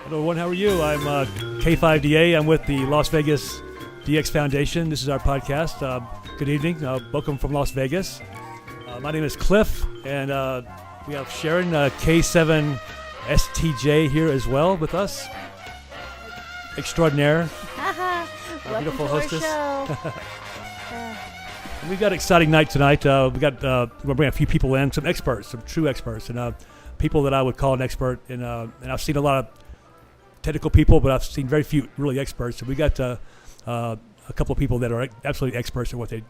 Hello, everyone. How are you? I'm K5DA. I'm with the Las Vegas DX Foundation. This is our podcast. Good evening. Welcome from Las Vegas. My name is Cliff, and we have Sharon K7STJ here as well with us. Extraordinaire. Welcome beautiful to hostess. Our show. We've got an exciting night tonight. We're going to bring a few people in, some experts, some true experts, and people that I would call an expert. And I've seen a lot of technical people, but I've seen very few really experts. So we got a couple of people that are absolutely experts in what they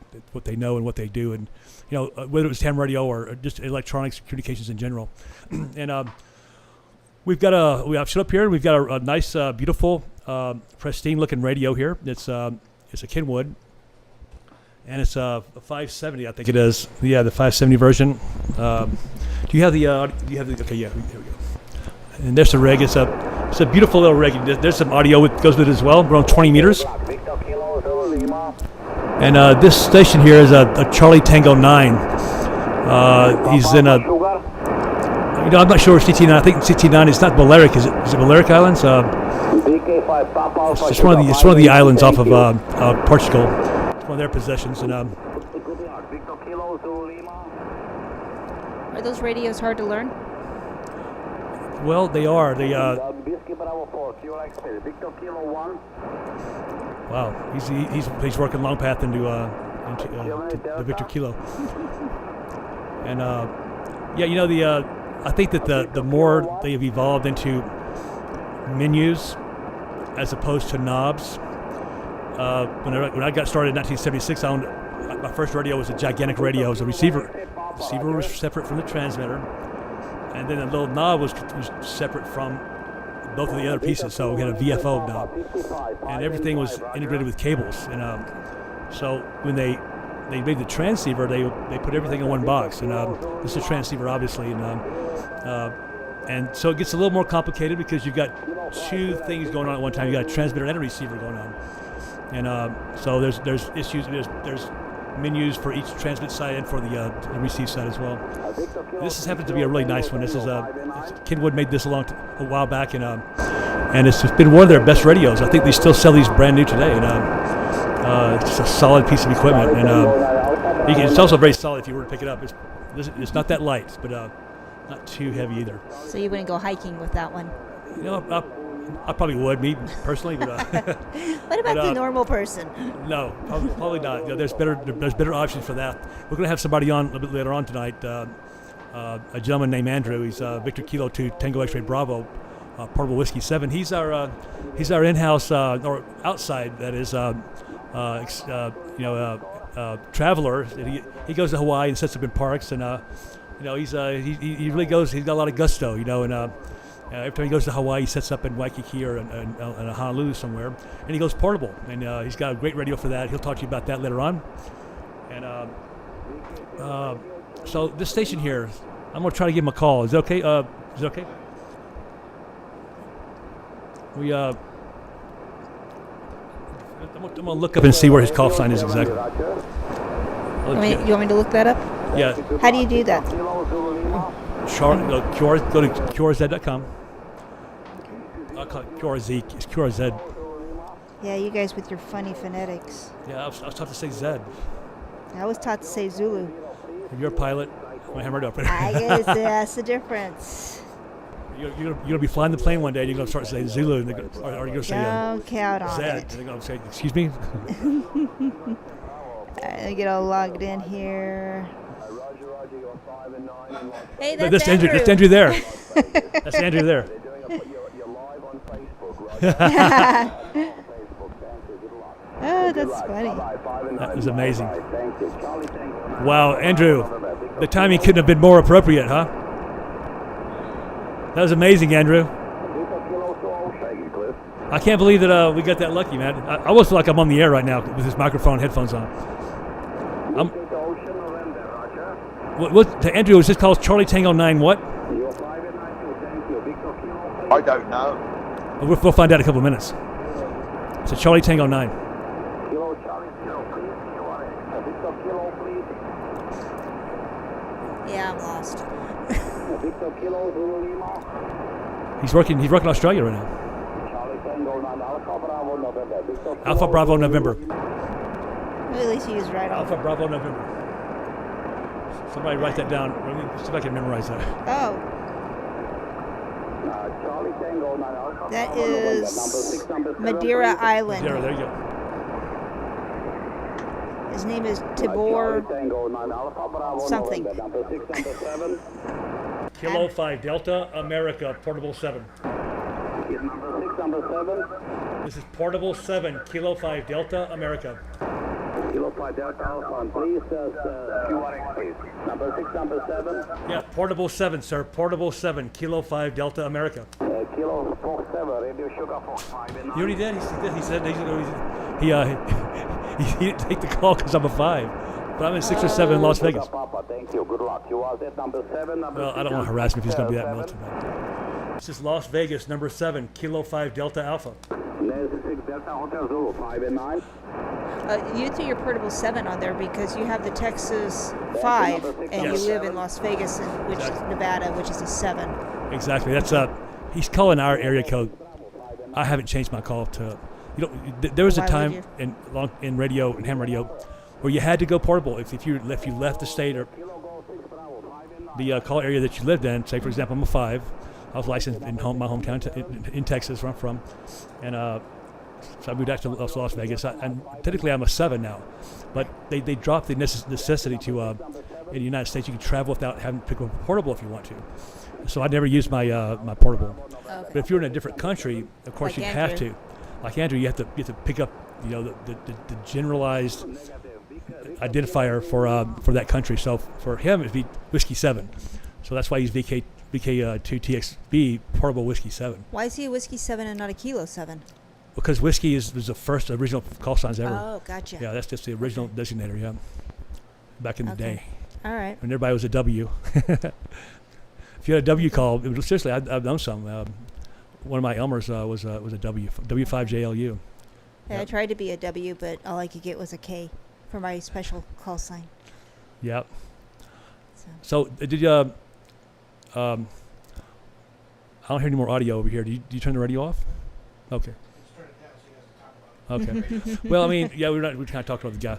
know and what they do, and whether it was ham radio or just electronics, communications in general. And I've showed up here. We've got a nice, beautiful, pristine-looking radio here. It's a Kenwood, and it's a 570, I think it is. Yeah, the 570 version. Do you have the? Okay, yeah. Here we go. And there's the rig. It's a beautiful little rig. There's some audio that goes with it as well. We're on 20 meters. And this station here is a Charlie Tango 9. He's in a. I'm not sure it's CT9. I think CT9 is not Balearic. Is it Balearic Islands? It's one of the islands off of Portugal. It's one of their possessions. And Are those radios hard to learn? well, they are. Wow, he's working long path into the Victor Kilo. And I think that the more they have evolved into menus as opposed to knobs. When I got started in 1976, my first radio was a gigantic radio. It was a receiver. The receiver was separate from the transmitter, and then the little knob was separate from both of the other pieces. So we had a VFO knob, and everything was integrated with cables. And so when they made the transceiver, they put everything in one box. And this is a transceiver, obviously, and so it gets a little more complicated because you've got two things going on at one time. You got a transmitter and a receiver going on, and so there's issues. There's menus for each transmit side and for the receive side as well. This happens to be a really nice one. This is Kenwood made this a while back, and it's been one of their best radios. I think they still sell these brand new today, and it's just a solid piece of equipment. And it's also very solid if you were to pick it up. It's not that light, but not too heavy either. So you wouldn't go hiking with that one? I probably would, me personally, but what about the normal person? No, probably not. There's better options for that. We're going to have somebody on a little bit later on tonight. A gentleman named Andrew. He's Victor Kilo 2 Tango X-Ray Bravo, Portable Whiskey 7. He's our in-house or outside, that is, traveler. He goes to Hawaii and sets up in parks, and he really goes. He's got a lot of gusto, and. Every time he goes to Hawaii, he sets up in Waikiki or in Honolulu somewhere, and he goes portable. And he's got a great radio for that. He'll talk to you about that later on. And so this station here, I'm going to try to give him a call. Is it okay? I'm going to look up and see where his call sign is exactly. You want me to look that up? Yeah. How do you do that? Go to QRZ.com. I'll call it QRZ. It's QRZ. Yeah, you guys with your funny phonetics. Yeah, I was taught to say Z. I was taught to say Zulu. If you're a pilot, I'm hammered up. I guess that's the difference. You're going to be flying the plane one day, and you're going to start saying Zulu, or you're going to say Don't count on Z. it. And they're going to say, excuse me? Let me get all logged in here. Hey, No, that's Andrew. That's Andrew there. That's Andrew there. Oh, that's funny. That was amazing. Wow, Andrew, the timing couldn't have been more appropriate, huh? That was amazing, Andrew. I can't believe that we got that lucky, man. I almost feel like I'm on the air right now with this microphone and headphones on. Andrew, was this called Charlie Tango 9 what? I don't know. We'll find out in a couple of minutes. It's a Charlie Tango 9. Yeah, I'm lost. He's working Australia right now. Alpha Bravo November. Well, at least he was right on. Alpha Bravo November. Somebody write that down. Let me see if I can memorize that. Oh, that is Madeira Island. There you go. His name is Tibor something. Kilo 5 Delta America Portable 7. This is Portable 7 Kilo 5 Delta America. Kilo 5 Delta Alpha, please, number 6, number 7. Yeah, Portable 7, sir. Portable 7 Kilo 5 Delta America. Kilo Fox 7, Radio Sugar Fox 5 and 9. He already did. He said he didn't take the call because I'm a 5. But I'm in 6 or 7 in Las Vegas. Papa, thank you. Good luck. You are at number 7, number Well, I don't want to harass him if he's going to be that militant. This is Las Vegas, number 7, Kilo 5 Delta Alpha. 6 Delta Hotel Zulu 5 and 9. You threw your portable 7 on there because you have the Texas 5, and Yes. you live in Las Vegas, which is Nevada, which is a 7. Exactly. That's he's calling our area code. I haven't changed my call to. There was a Why would time you? in radio and ham radio where you had to go portable if you left the state or the call area that you lived in. Say, for example, I'm a 5. I was licensed in my hometown in Texas, where I'm from, and so I moved back to Las Vegas. And technically, I'm a 7 now, but they dropped the necessity to in the United States you can travel without having to pick up a portable if you want to. So I never used my my portable. Okay. But if you're in a different country, of course Like you have Andrew. to. Like Andrew, you have to pick up the generalized identifier for that country. So for him, it'd be Whiskey 7. So that's why he's VK2TXB Portable Whiskey 7. Why is he a Whiskey 7 and not a Kilo 7? Because whiskey was the first original call signs ever. Oh, gotcha. Yeah, that's just the original designator. Yeah, back in the day All right. when everybody was a W. If you had a W call, it was, seriously, I've done some. One of my Elmers was a W, W5JLU. Yeah, I Yep. tried to be a W, but all I could get was a K for my special call sign. Yep. So. So did you? I don't hear any more audio over here. Do you turn the radio off? Okay. Okay. Well, I mean, yeah, we kind of talked about the guy.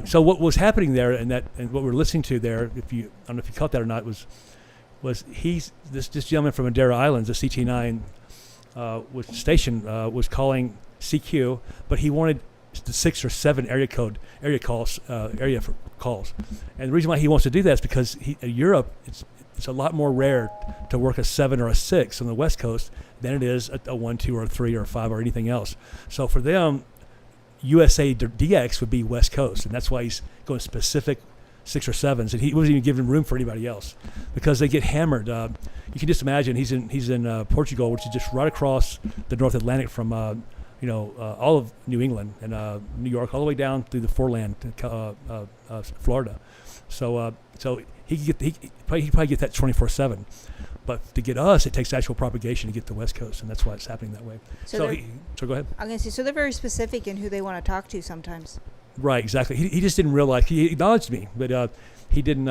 So what was happening there, and what we're listening to there, I don't know if you caught that or not, was this gentleman from Madeira Islands, the CT9 station was calling CQ, but he wanted the 6 or 7 area for calls, and the reason why he wants to do that is because in Europe it's a lot more rare to work a 7 or a 6 on the West Coast than it is a 1, 2, or a 3 or a 5 or anything else. So for them, USA DX would be West Coast, and that's why he's going specific 6 or 7s, and he wasn't even giving room for anybody else because they get hammered. You can just imagine he's in Portugal, which is just right across the North Atlantic from all of New England and New York, all the way down through the foreland to Florida. So he'd probably get that 24/7. But to get us, it takes actual propagation to get to the West Coast, and that's why it's happening that way. So So they're- go ahead. I'm going to say, so they're very specific in who they want to talk to sometimes. Right, exactly. He just didn't realize. He acknowledged me, but he didn't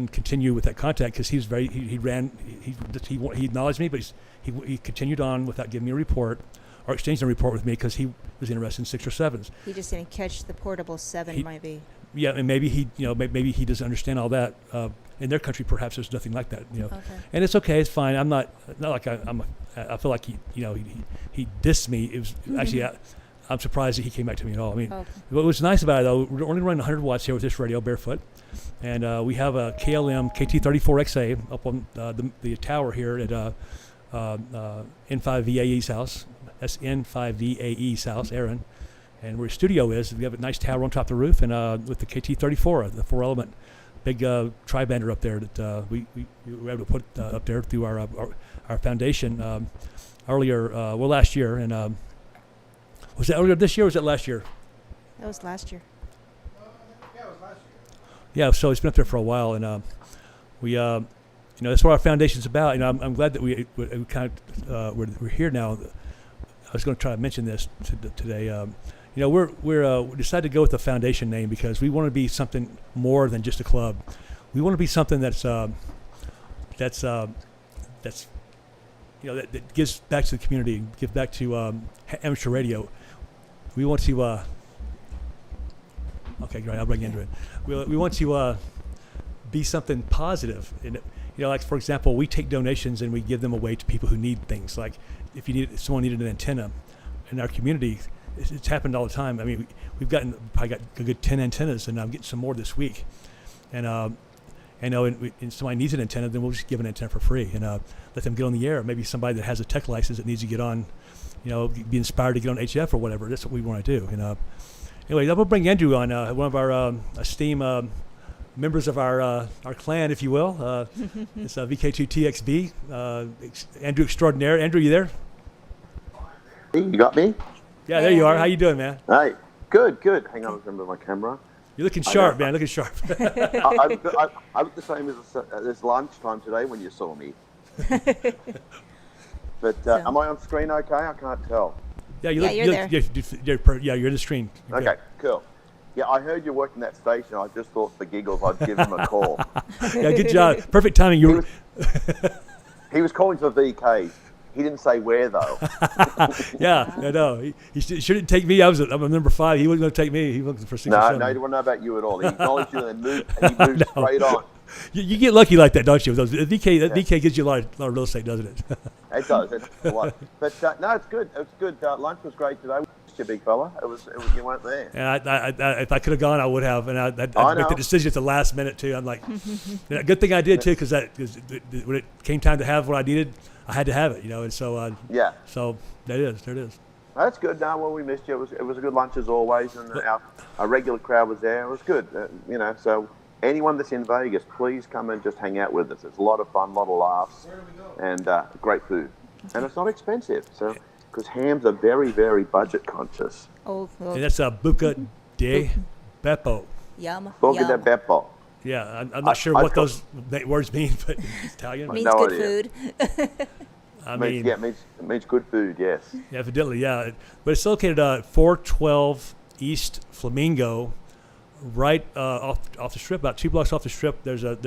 continue with that contact because he acknowledged me, but he continued on without giving me a report or exchanging a report with me because he was interested in 6 or 7s. He just didn't catch the portable 7 maybe. Yeah, and maybe he doesn't understand all that. In their country, perhaps there's nothing like that. Okay. And it's okay. It's fine. I'm not like I feel like he dissed me. It was actually. I'm surprised that he came back to me at all. I mean, Okay. what was nice about it, though, we're only running 100 watts here with this radio, barefoot. And we have a KLM KT34XA up on the tower here at N5VAE's house. That's N5VAE's house, Aaron. And where his studio is, we have a nice tower on top of the roof, and with the KT34, the 4-element big tri-bander up there that we were able to put up there through our foundation last year. And was that earlier this year or was that last year? That was last year. Yeah, so it's been up there for a while, and that's what our foundation's about. I'm glad that we kind of we're here now. I was going to try to mention this today. We decided to go with the foundation name because we want to be something more than just a club. We want to be something that's that gives back to the community, give back to amateur radio. We want to. Okay, great. I'll bring Andrew in. We want to be something positive. And like for example, we take donations and we give them away to people who need things. Like if someone needed an antenna in our community, it's happened all the time. I mean, we've probably got a good 10 antennas, and I'm getting some more this week. And and somebody needs an antenna, then we'll just give an antenna for free and let them get on the air. Maybe somebody that has a tech license that needs to get on, be inspired to get on HF or whatever. That's what we want to do. And anyway, we'll bring Andrew on, one of our esteemed members of our clan, if you will. It's VK2TXB, Andrew Extraordinaire. Andrew, you there? Hey, you got me? Yeah, there you are. How you doing, man? Hey, good. Hang on, remember my camera. You're looking sharp, man. Looking sharp. I look the same as lunchtime today when you saw me. But am I on screen okay? I can't tell. Yeah, you're there. You're in the screen. You're okay, cool. Yeah, I heard you working that station. I just thought for giggles I'd give him a call. Yeah, good job. Perfect timing. He was calling for VK. He didn't say where though. Yeah, I know. He shouldn't take me. I'm number 5. He wasn't going to take me. He was for 6 or 7. No, he didn't know about you at all. He acknowledged you and he moved straight on. You get lucky like that, don't you? VK gives you a lot of real estate, doesn't it? It does. But no, it's good. It's good. Lunch was great today. You big fella. It was. You weren't there. And if I could have gone, I would have. And I'd make the decision at the last minute too. I'm like, good thing I did too, because when it came time to have what I needed, I had to have it, And so yeah. So there it is. That's good. No, well, we missed you. It was a good lunch as always, and our regular crowd was there. It was good. So anyone that's in Vegas, please come and just hang out with us. It's a lot of fun, a lot of laughs, and great food, and it's not expensive. So. Because hams are very, very budget conscious. Oh, and that's Buca de Beppo. Yum. Buca de Beppo. Yeah, I'm not sure what those words mean, but it's Italian. It means no good idea. food. It means good food, yes. Yeah, evidently, yeah. But it's located at 412 East Flamingo, right off the strip, about 2 blocks off the strip. There's a.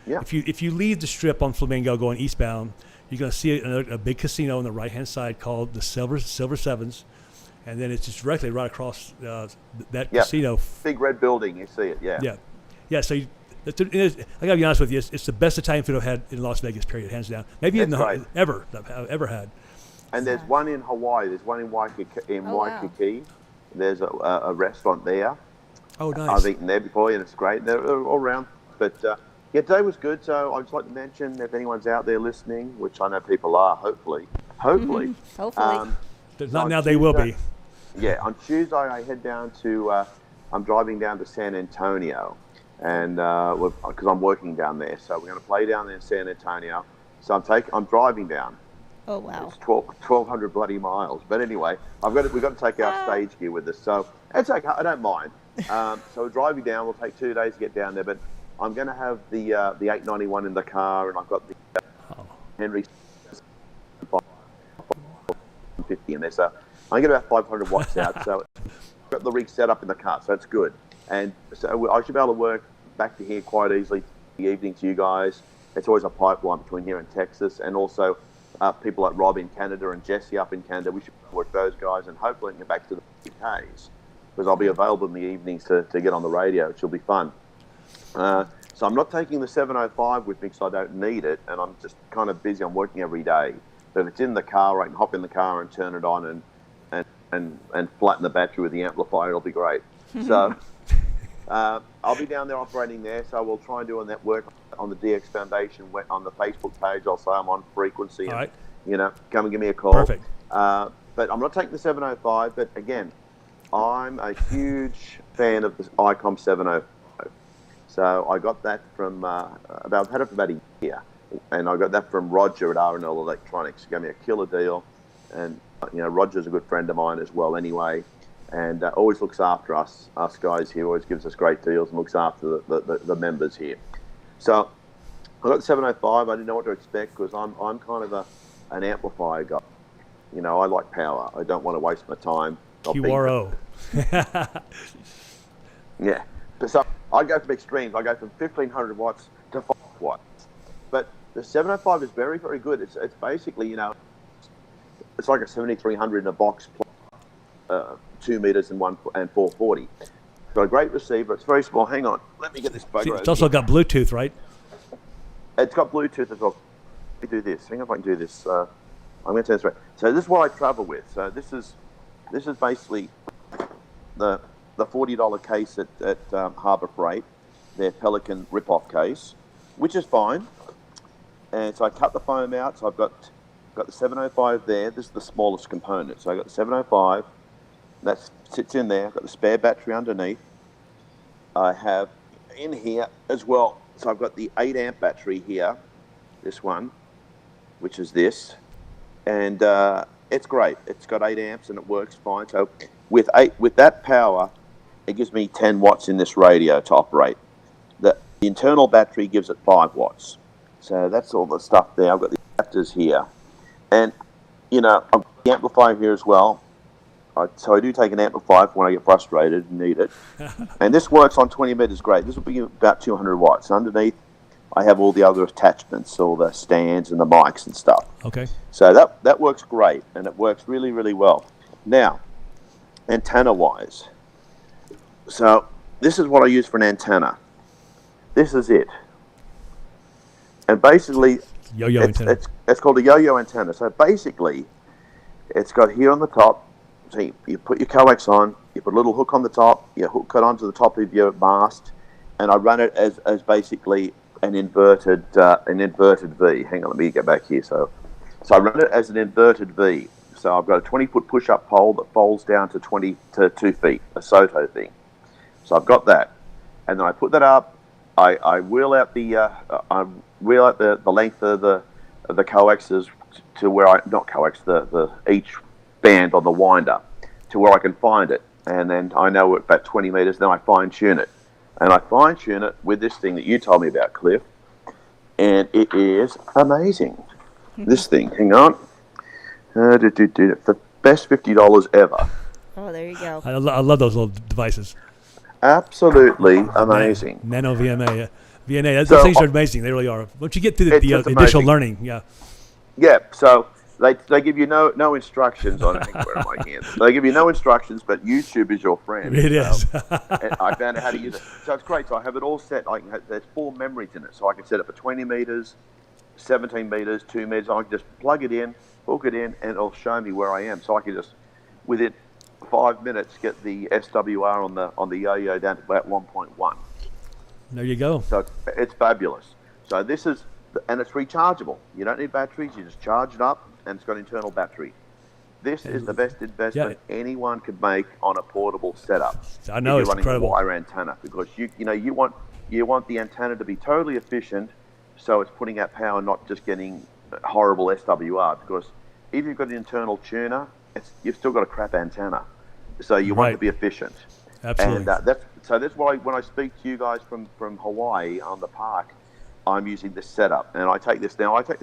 Yeah. If you leave the strip on Flamingo going eastbound, you're going to see a big casino on the right-hand side called the Silver Sevens, and then it's just directly right across that casino. Big red building, you see it, yeah. Yeah. So I got to be honest with you, it's the best Italian food I've had in Las Vegas, period, hands down. Maybe ever had. And there's one in Hawaii. There's one in Waikiki. Wow. There's a restaurant there. Oh, nice. I've eaten there before, and it's great. They're all around. But today was good. So I'd just like to mention, if anyone's out there listening, which I know people are, hopefully. Hopefully. Not now, they will be. Yeah, on Tuesday I head down to. I'm driving down to San Antonio, and because I'm working down there, so we're going to play down there in San Antonio. So I'm driving down. Oh wow! It's 1,200 bloody miles. But anyway, we've got to take our stage gear with us, so it's okay. I don't mind. So we're driving down. We'll take 2 days to get down there, but I'm going to have the 891 in the car, and I've got the Henry 50 in there. So I get about 500 watts out. So I've got the rig set up in the car, so it's good. And so I should be able to work back to here quite easily in the evening to you guys. It's always a pipeline between here and Texas, and also people like Rob in Canada and Jesse up in Canada. We should work those guys, and hopefully get back to the UKs, because I'll be available in the evenings to get on the radio, which will be fun. So I'm not taking the 705 with me because I don't need it, and I'm just kind of busy. I'm working every day. But if it's in the car, I can hop in the car and turn it on and flatten the battery with the amplifier. It'll be great. So I'll be down there operating there. So we'll try and do that work on the DX Foundation on the Facebook page. I'll say I'm on frequency. All right. Come and give me a call. Perfect. But I'm not taking the 705. But again, I'm a huge fan of the ICOM 705. So I got that from I've had it for about a year, and I got that from Roger at R&L Electronics. He gave me a killer deal, and Roger's a good friend of mine as well. Anyway, and always looks after us guys here. Always gives us great deals and looks after the members here. So I got the 705. I didn't know what to expect because I'm kind of an amplifier guy. I like power. I don't want to waste my time. QRO. Yeah. So I go from extremes. I go from 1,500 watts to 5 watts. But The 705 is very, very good. It's basically, it's like a 7300 in a box, 2 meters and 440. It's got a great receiver. It's very small. Hang on, let me get this bugger. See, over it's also here. got Bluetooth, right? It's got Bluetooth as well. Let me do this. Hang on if I can do this. I'm going to turn this right. So this is what I travel with. So this is basically the $40 case at Harbour Freight, their Pelican rip-off case, which is fine. And so I cut the foam out. So I've got the 705 there. This is the smallest component. So I got the 705. That sits in there. I've got the spare battery underneath. I have in here as well. So I've got the 8 amp battery here, this one, which is this, and it's great. It's got 8 amps and it works fine. So with that power, it gives me 10 watts in this radio to operate. The internal battery gives it 5 watts. So that's all the stuff there. I've got the adapters here, and I've got the amplifier here as well. So I do take an amplifier when I get frustrated and need it. And this works on 20 meters great. This will be about 200 watts. Underneath, I have all the other attachments, all the stands and the mics and stuff. Okay. So that works great, and it works really, really well. Now, antenna-wise. So this is what I use for an antenna. This is it. And basically, Yo-yo antenna. it's called a yo-yo antenna. So basically, it's got here on the top. So you put your coax on, you put a little hook on the top, you hook it onto the top of your mast, and I run it as basically an inverted V. Hang on, let me get back here. So I run it as an inverted V. So I've got a 20-foot push-up pole that folds down to 2 feet, a Soto thing. So I've got that, and then I put that up. I wheel out the length of the coaxes to where the each band on the winder to where I can find it, and then I know at about 20 meters. Then I fine tune it, and I fine tune it with this thing that you told me about, Cliff, and it is amazing. This thing, hang on, the best $50 ever. Oh, there you go. I love those little devices. Absolutely amazing. Nano VMA. VNA. So, Those things are amazing. They really are. Once you get through the it's initial amazing. learning, yeah. Yeah, so they give you no instructions on it. Where am I here? They give you no instructions, but YouTube is your friend. It is. And I found out how to use it. So it's great. So I have it all set. There's 4 memories in it. So I can set it for 20 meters, 17 meters, 2 meters. I can just plug it in, hook it in, and it'll show me where I am. So I can just, within 5 minutes, get the SWR on the yo-yo down to about 1.1. There you go. So it's fabulous. So this is, and it's rechargeable. You don't need batteries. You just charge it up, and it's got internal battery. This is the best investment anyone could make on a portable setup. I know, it's running incredible. A wire antenna, because you want the antenna to be totally efficient, so it's putting out power, not just getting horrible SWR. Because if you've got an internal tuner, you've still got a crap antenna. So you want it to be efficient. Absolutely. And that's why when I speak to you guys from Hawaii on the park, I'm using this setup, and I take this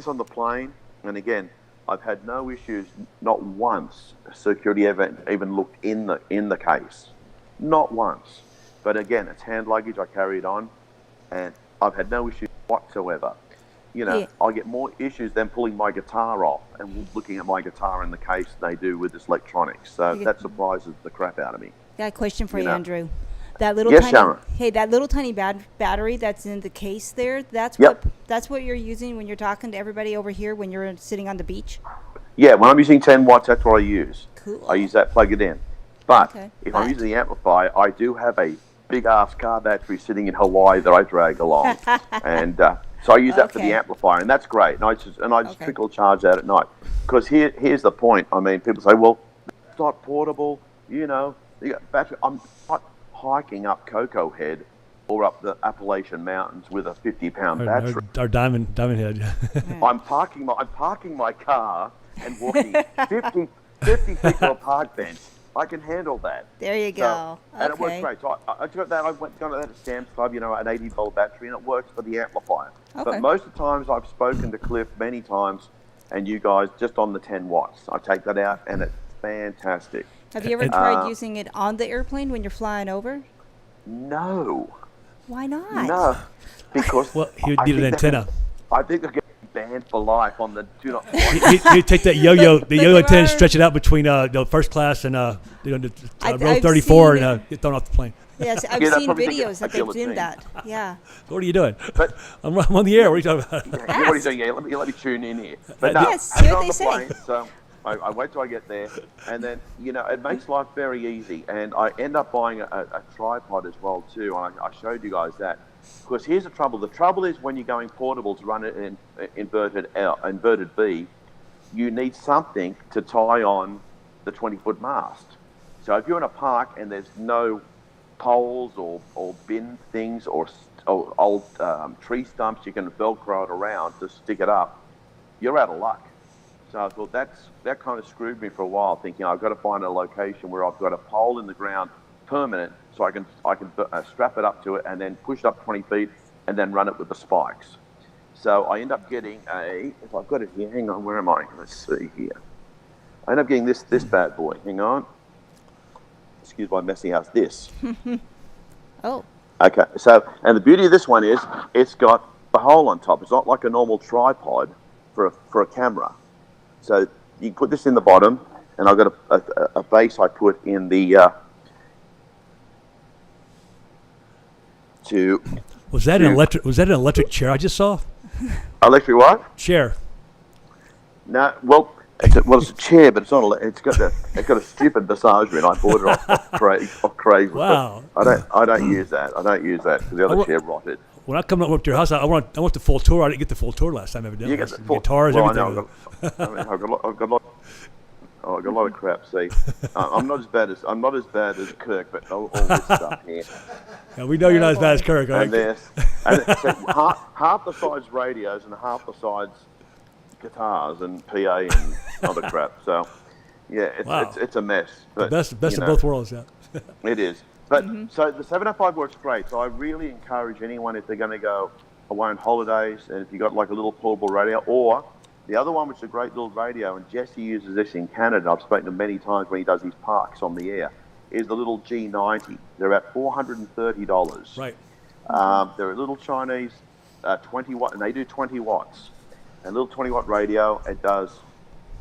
on the plane, and again, I've had no issues. Not once security ever even looked in the case, not once. But again, it's hand luggage. I carry it on, and I've had no issues whatsoever. I get more issues than pulling my guitar off and looking at my guitar in the case than they do with this electronics. So that surprises the crap out of me. Got a question for you, Andrew. That little Yes, tiny, Sharon. hey, that little tiny battery that's in the case there. That's Yep. that's what you're using when you're talking to everybody over here when you're sitting on the beach. Yeah, when I'm using 10 watts, that's what I use. Cool. I use that, plug it in. But Okay. if I'm using the amplifier, I do have a big-ass car battery sitting in Hawaii that I drag along. And so I use that for the Okay. amplifier, and that's great. And I just Okay. trickle charge that at night. Because here's the point. I mean, people say, well, it's not portable, you got battery. I'm not hiking up Cocoa Head or up the Appalachian Mountains with a 50-pound battery. Our diamond head. I'm parking my car and walking 50 feet to a park bench. I can handle that. There you go. And it works great. So I got that. I got that at Sam's Club, an 80-volt battery, and it works for the amplifier. Okay. But most of the times I've spoken to Cliff many times, and you guys just on the 10 watts. I take that out, and it's fantastic. Have you ever tried using it on the airplane when you're flying over? No. Why not? No. Because Well, you need an antenna. I think they're getting banned for life on the do not You take that yo-yo, the yo-yo there antenna, are- stretch it out between the first class and row I've 34 seen and get thrown off the plane. Yes, I've Yeah, that's seen probably the videos that they've guillotine. done that. Yeah. What are you doing? But I'm on the air. What are you talking about? what are you doing? Yeah, let me tune in here. But no, Yes, I see get what on they the say. plane, so I wait till I get there, and then it makes life very easy. And I end up buying a tripod as well too. And I showed you guys that. Because here's the trouble. The trouble is when you're going portable to run it in inverted B, you need something to tie on the 20-foot mast. So if you're in a park and there's no poles or bin things or old tree stumps you can Velcro it around to stick it up, you're out of luck. So I thought that kind of screwed me for a while, thinking I've got to find a location where I've got a pole in the ground permanent, so I can strap it up to it and then push it up 20 feet and then run it with the spikes. So I end up getting if I've got it here, hang on, where am I? Let's see here. I end up getting this bad boy. Hang on. Excuse my messy house. This. Oh. Okay. So, and the beauty of this one is it's got the hole on top. It's not like a normal tripod for a camera. So you put this in the bottom, and I've got a base I put in the Was that an electric chair I just saw? electric what? Chair. No, well, it's a chair, but it's not. It's got a stupid massager in. I bought it off Craigslist. Wow. I don't use that. I don't use that because the other chair rotted. When I come up to your house, I want the full tour. I didn't get the full tour last time. Evidently, You get the full guitars, well, everything. I've got a lot of crap. See, I'm not as bad as Kirk, but all this stuff here. Yeah, we know you're not as bad as Kirk. All right? And so half the side's radios and half the side's guitars and PA and other crap. So, yeah, it's a mess. But, best of both worlds. Yeah. It is. But so the 705 works great. So I really encourage anyone if they're going to go away on holidays, and if you got like a little portable radio, or the other one, which is a great little radio, and Jesse uses this in Canada. I've spoken to him many times when he does his parks on the air. Is the little G90. They're about $430. Right. They're a little Chinese 20 watt, and they do 20 watts. A little 20-watt radio. It does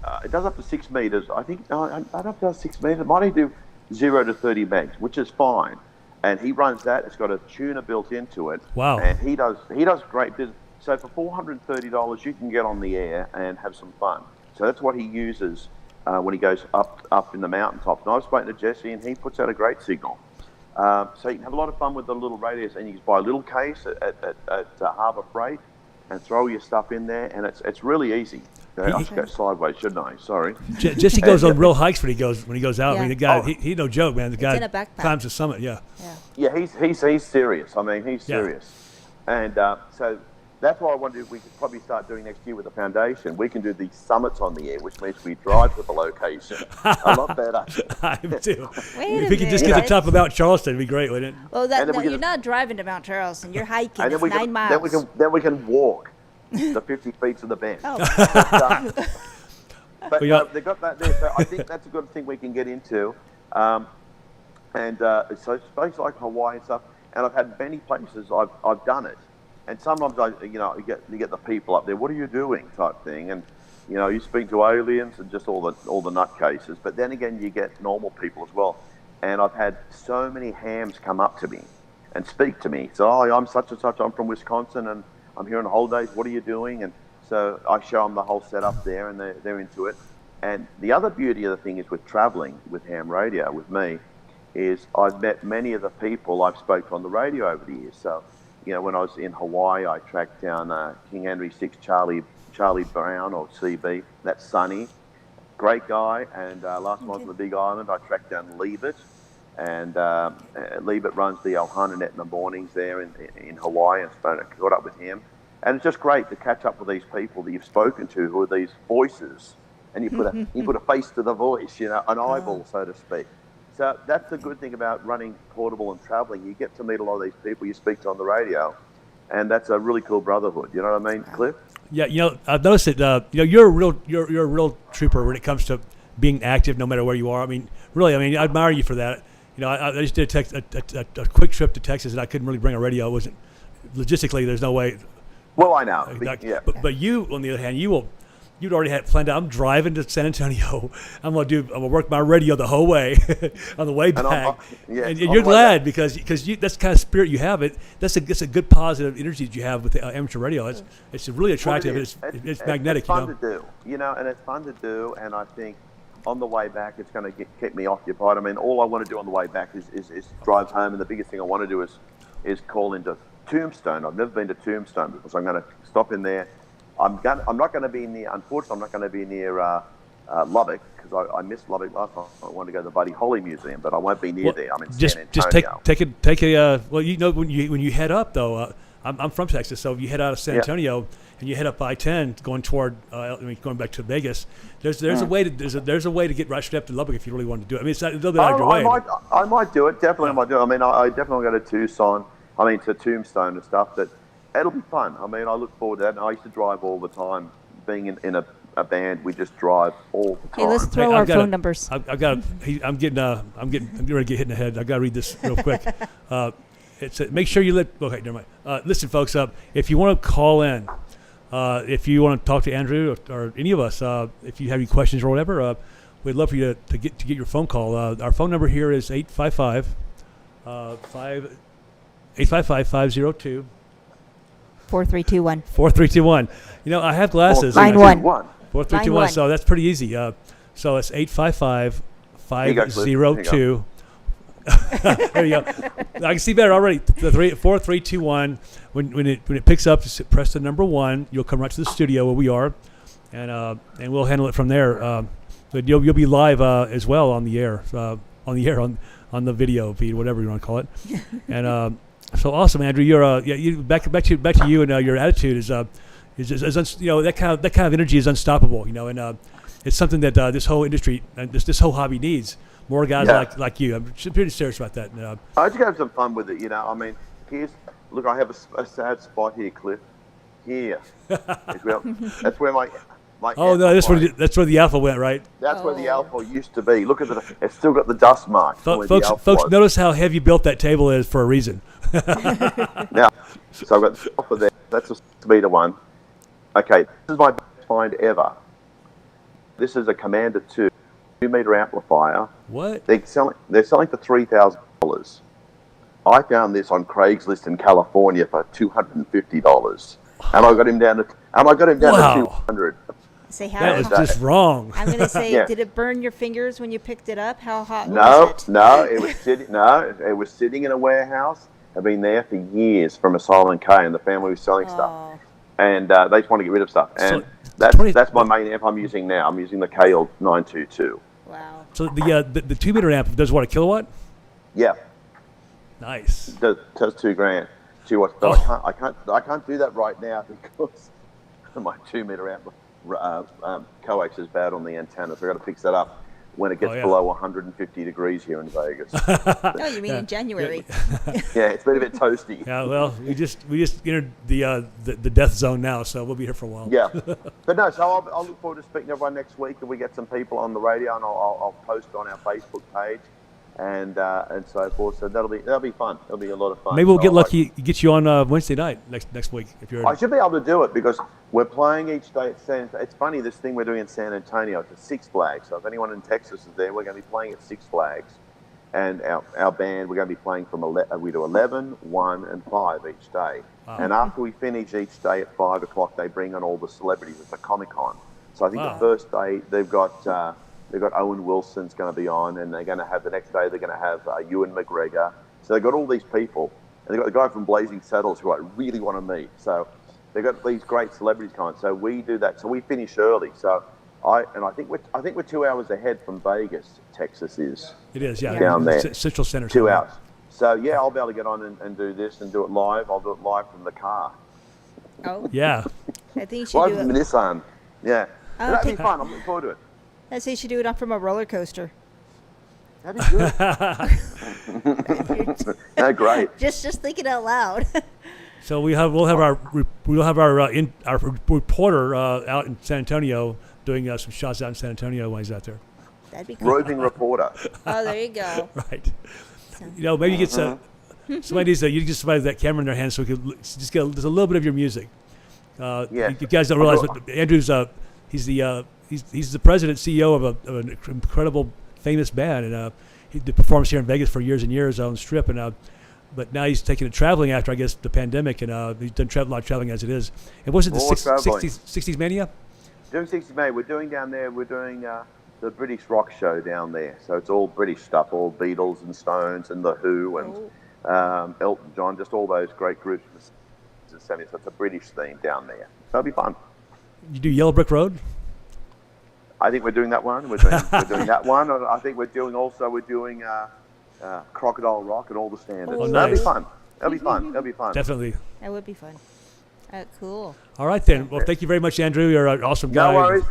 up to 6 meters. I think I don't know if it does 6 meters. It might only do 0 to 30 megs, which is fine. And he runs that. It's got a tuner built into it. Wow. And he does great business. So for $430, you can get on the air and have some fun. So that's what he uses when he goes up in the mountaintops. And I've spoken to Jesse, and he puts out a great signal. So you can have a lot of fun with the little radios, and you can buy a little case at Harbour Freight and throw your stuff in there, and it's really easy. I should go sideways, shouldn't I? Sorry. Jesse goes on real hikes when he goes out. I mean, the guy, Oh. he no joke, man. The guy in a backpack. climbs the summit. Yeah. Yeah, he's serious. I mean, he's Yeah. serious. And so that's what I wonder if we could probably start doing next year with the foundation. We can do these summits on the air, which means we drive to the location. A lot better. I do. Wait If a we could just get to minute. the top of Mount Charleston, it'd be great, wouldn't it? Well, And then we you're can- not driving to Mount Charleston. You're hiking. And It's then 9 miles. then we can walk the 50 feet to the bend. Oh. But We got- they got that there, so I think that's a good thing we can get into. So it's places like Hawaii and stuff, and I've had many places I've done it, and sometimes you get the people up there. What are you doing? Type thing, and you speak to aliens and just all the nutcases. But then again, you get normal people as well, and I've had so many hams come up to me and speak to me. So I'm such and such. I'm from Wisconsin, and I'm here on holidays. What are you doing? And so I show them the whole setup there, and they're into it. And the other beauty of the thing is with traveling with ham radio with me, is I've met many of the people I've spoke to on the radio over the years. So, when I was in Hawaii, I tracked down King Henry VI Charlie Brown, or CB. That's Sonny, great guy. And last time I was on the Big Island, I tracked down Liebert, and Liebert runs the Ohana Net in the mornings there in Hawaii, and caught up with him. And it's just great to catch up with these people that you've spoken to, who are these voices, and you put a face to the voice, an eyeball, so to speak. So that's the good thing about running portable and traveling. You get to meet a lot of these people you speak to on the radio, and that's a really cool brotherhood. You know what I mean, Cliff? Yeah, I've noticed that. You're a real trooper when it comes to being active, no matter where you are. I mean, really, I admire you for that. I just did a quick trip to Texas, and I couldn't really bring a radio. It wasn't logistically. There's no way Well, I know. Yeah. But you, on the other hand, you'd already had planned out. I'm driving to San Antonio. I'm gonna work my radio the whole way on the way back. And you're glad because that's the kind of spirit you have. That's a good positive energy that you have with amateur radio. It's really attractive. It's magnetic. It's fun to do, and it's fun to do. And I think on the way back, it's going to keep me occupied. I mean, all I want to do on the way back is drive home, and the biggest thing I want to do is call into Tombstone. I've never been to Tombstone before, so I'm going to stop in there. I'm not going to be near. Unfortunately, I'm not going to be near Lubbock because I missed Lubbock last time. I wanted to go to the Buddy Holly Museum, but I won't be near there. I'm in San Antonio. Take a. Well, when you head up though, I'm from Texas, so if you head out of San Antonio and you head up I-10 going toward going back to Vegas, there's a way to get right straight up to Lubbock if you really want to do it. I mean, it's a little bit out of your way. I might do it. Definitely, I might do it. I mean, I definitely go to Tucson. I mean, to Tombstone and stuff. That it'll be fun. I mean, I look forward to that. And I used to drive all the time. Being in a band, we just drive all the time. Hey, let's throw our phone numbers. I'm getting ready to get hit in the head. I got to read this real quick. Make sure you okay, never mind. Listen, folks, if you want to call in, if you want to talk to Andrew or any of us, if you have any questions or whatever, we'd love for you to get your phone call. Our phone number here is 855-502 4321. 4321. I have glasses. Line 1. 4321. So that's pretty easy. So it's 855-502. There you go. I can see better already. 4321. When it picks up, just press the number 1. You'll come right to the studio where we are, and we'll handle it from there. But you'll be live as well on the air, on the video feed, whatever you want to call it. And so awesome, Andrew. You're back to you, and your attitude is that kind of energy is unstoppable. And it's something that this whole industry and this whole hobby needs. More guys like you. I'm pretty serious about that. I just have some fun with it. I mean, look, I have a sad spot here, Cliff. Here. That's where my oh no, that's where the Alpha went, right? That's where the Alpha used to be. Look at it's still got the dust mark. Folks, notice how heavy built that table is for a reason. Now, so I've got the Alpha there. That's a 6-meter one. Okay, this is my best find ever. This is a Commander 2 2-meter amplifier. What? They're selling for $3,000. I found this on Craigslist in California for $250, and I got him down to $200. Say how that is just wrong. I'm going to say, did it burn your fingers when you picked it up? How hot was it? No, it was sitting in a warehouse. I've been there for years from Asylum K, and the family was selling stuff, and they just want to get rid of stuff. And that's my main amp I'm using now. I'm using the KL 922. Wow. So the 2-meter amp does what, a kilowatt? Yeah. Nice. It does $2,000. 2 watts, but I can't do that right now because my 2-meter amp coax is bad on the antenna, so I've got to fix that up when it gets below 150 degrees here in Vegas. Oh, you mean in January? Yeah, it's been a bit toasty. Yeah, well, we just entered the death zone now, so we'll be here for a while. Yeah, but no, so I'll look forward to speaking to everyone next week, and we get some people on the radio, and I'll post on our Facebook page. And so forth. So that'll be fun. It'll be a lot of fun. Maybe we'll get lucky, get you on Wednesday night next week if you're. I should be able to do it because we're playing each day at It's funny, this thing we're doing in San Antonio. It's at Six Flags. So if anyone in Texas is there, we're going to be playing at Six Flags, and our band we're going to be playing from we do 11, 1, and 5 each day. Wow. And after we finish each day at 5 o'clock, they bring on all the celebrities. It's a Comic-Con. So I think the first day they've got Owen Wilson's going to be on, and they're going to have the next day they're going to have Ewan McGregor. So they've got all these people, and they've got the guy from Blazing Saddles who I really want to meet. So they've got these great celebrities coming. So we do that. So we finish early. So I think we're 2 hours ahead from Vegas. Texas is. It is, yeah. Down there, Central Center. 2 hours. So yeah, I'll be able to get on and do this and do it live. I'll do it live from the car. Oh. Yeah. I think you should live do from it. Nissan. Yeah. That'd be fun. I'm looking forward to it. I say you should do it up from a roller coaster. That'd be good. No, great. Just thinking out loud. So we'll have our reporter out in San Antonio doing some shots out in San Antonio when he's out there. That'd be cool. Roving reporter. Oh, there you go. Right. Maybe you get somebody needs you get somebody with that camera in their hand so we could just get just a little bit of your music. Yeah. You guys don't realize, but Andrew's he's the president CEO of an incredible famous band, and he did performance here in Vegas for years and years on the Strip, and but now he's taking it traveling after, I guess, the pandemic, and he's done a lot of traveling as it is. And was it the More traveling. 60s Mania? Doing 60 May, we're doing down there, we're doing the British rock show down there. So it's all British stuff, all Beatles and Stones and The Who and Elton John, just all those great groups. So it's a British theme down there. So it'll be fun. You do Yellow Brick Road? I think we're doing that one. We're doing that one. I think we're doing Crocodile Rock and all the standards. Oh, So nice. That'll be fun. Definitely. That would be fun. Cool. All right, then. Well, thank you very much, Andrew. You're an awesome guy. No worries.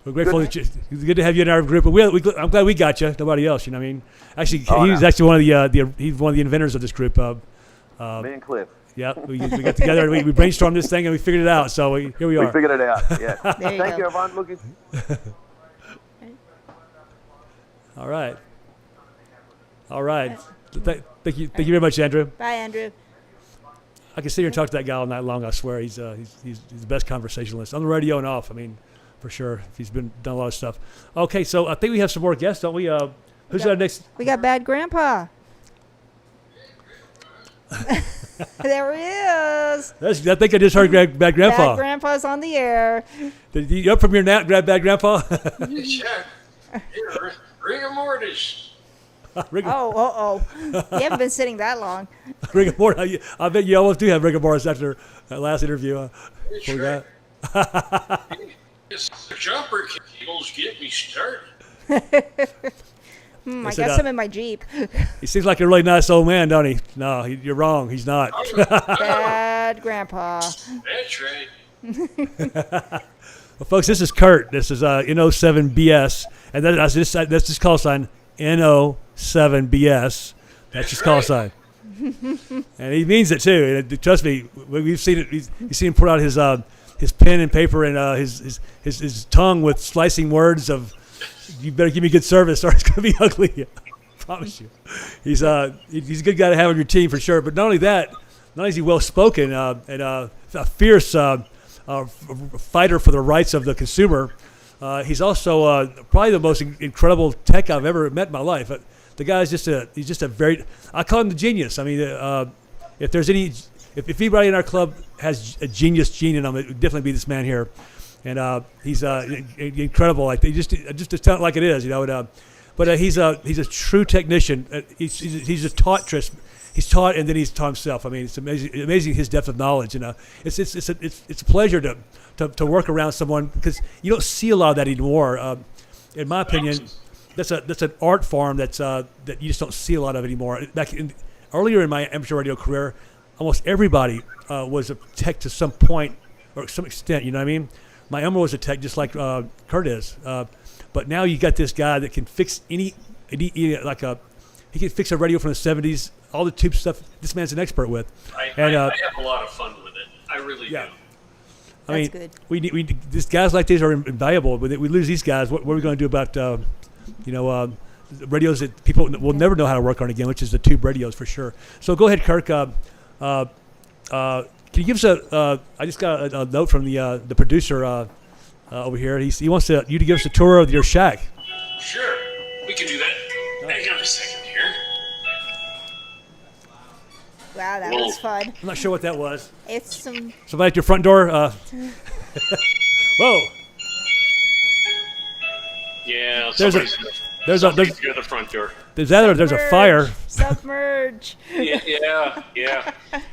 We're grateful that it's good to have you in our group. But I'm glad we got you. Nobody else. You know what I mean? Actually, he's actually one of he's one of the inventors of this group. Me and Cliff. Yeah, we got together and we brainstormed this thing and we figured it out. So here we are. We figured it out. Yeah. There you Thank go. you, everyone. Looking. All right. Thank you very much, Andrew. Bye, Andrew. I can sit here and talk to that guy all night long. I swear, he's the best conversationalist on the radio and off. I mean, for sure, he's done a lot of stuff. Okay, so I think we have some more guests, don't we? Who's our next? We got Bad Grandpa. There he is. I think I just heard Bad Grandpa. Bad Grandpa's on the air. Did you up from your nap, grab Bad Grandpa? Check. Here, rigor mortis. Oh. You haven't been sitting that long. Rigor mortis. I bet you almost do have rigor mortis after that last interview. That's What we right. got? The jumper cables get me started. I said, got some in my Jeep. He seems like a really nice old man, don't he? No, you're wrong. He's not. Bad Grandpa. That's right. Well, folks, this is Kurt. This is NO7BS, and that's his call sign, NO7BS. That's his call sign, and he means it too. And trust me, we've seen it. You've seen him put out his pen and paper and his tongue with slicing words of, "You better give me good service, or it's going to be ugly." I promise you. He's a good guy to have on your team for sure. But not only that, not only is he well spoken and a fierce fighter for the rights of the consumer, he's also probably the most incredible tech I've ever met in my life. The guy's just a very, I call him the genius. I mean, if anybody in our club has a genius gene in him, it would definitely be this man here. And he's incredible. Like they just tell it like it is, you know. But he's a true technician. He's a taught Tris. He's taught and then he's taught himself. I mean, it's amazing his depth of knowledge. And it's a pleasure to work around someone, because you don't see a lot of that anymore. In my opinion, that's an art form that you just don't see a lot of anymore. Earlier in my amateur radio career, almost everybody was a tech to some point or some extent. You know what I mean? My Elmer was a tech just like Kurt is. But now you got this guy that can fix he can fix a radio from the 70s, all the tube stuff. This man's an expert with. I have a lot of fun with it. I really do. I mean, That's good. we these guys like these are invaluable. We lose these guys. What are we going to do about radios that people will never know how to work on again, which is the tube radios for sure. So go ahead, Kirk. Can you give us I just got a note from the producer over here. He wants you to give us a tour of your shack. Sure, we can do that. Hang on a second here. Wow, that was fun. I'm not sure what that was. It's some. Somebody at your front door. Whoa. Yeah, There's somebody's near the front door. There's a fire. Submerge. Yeah.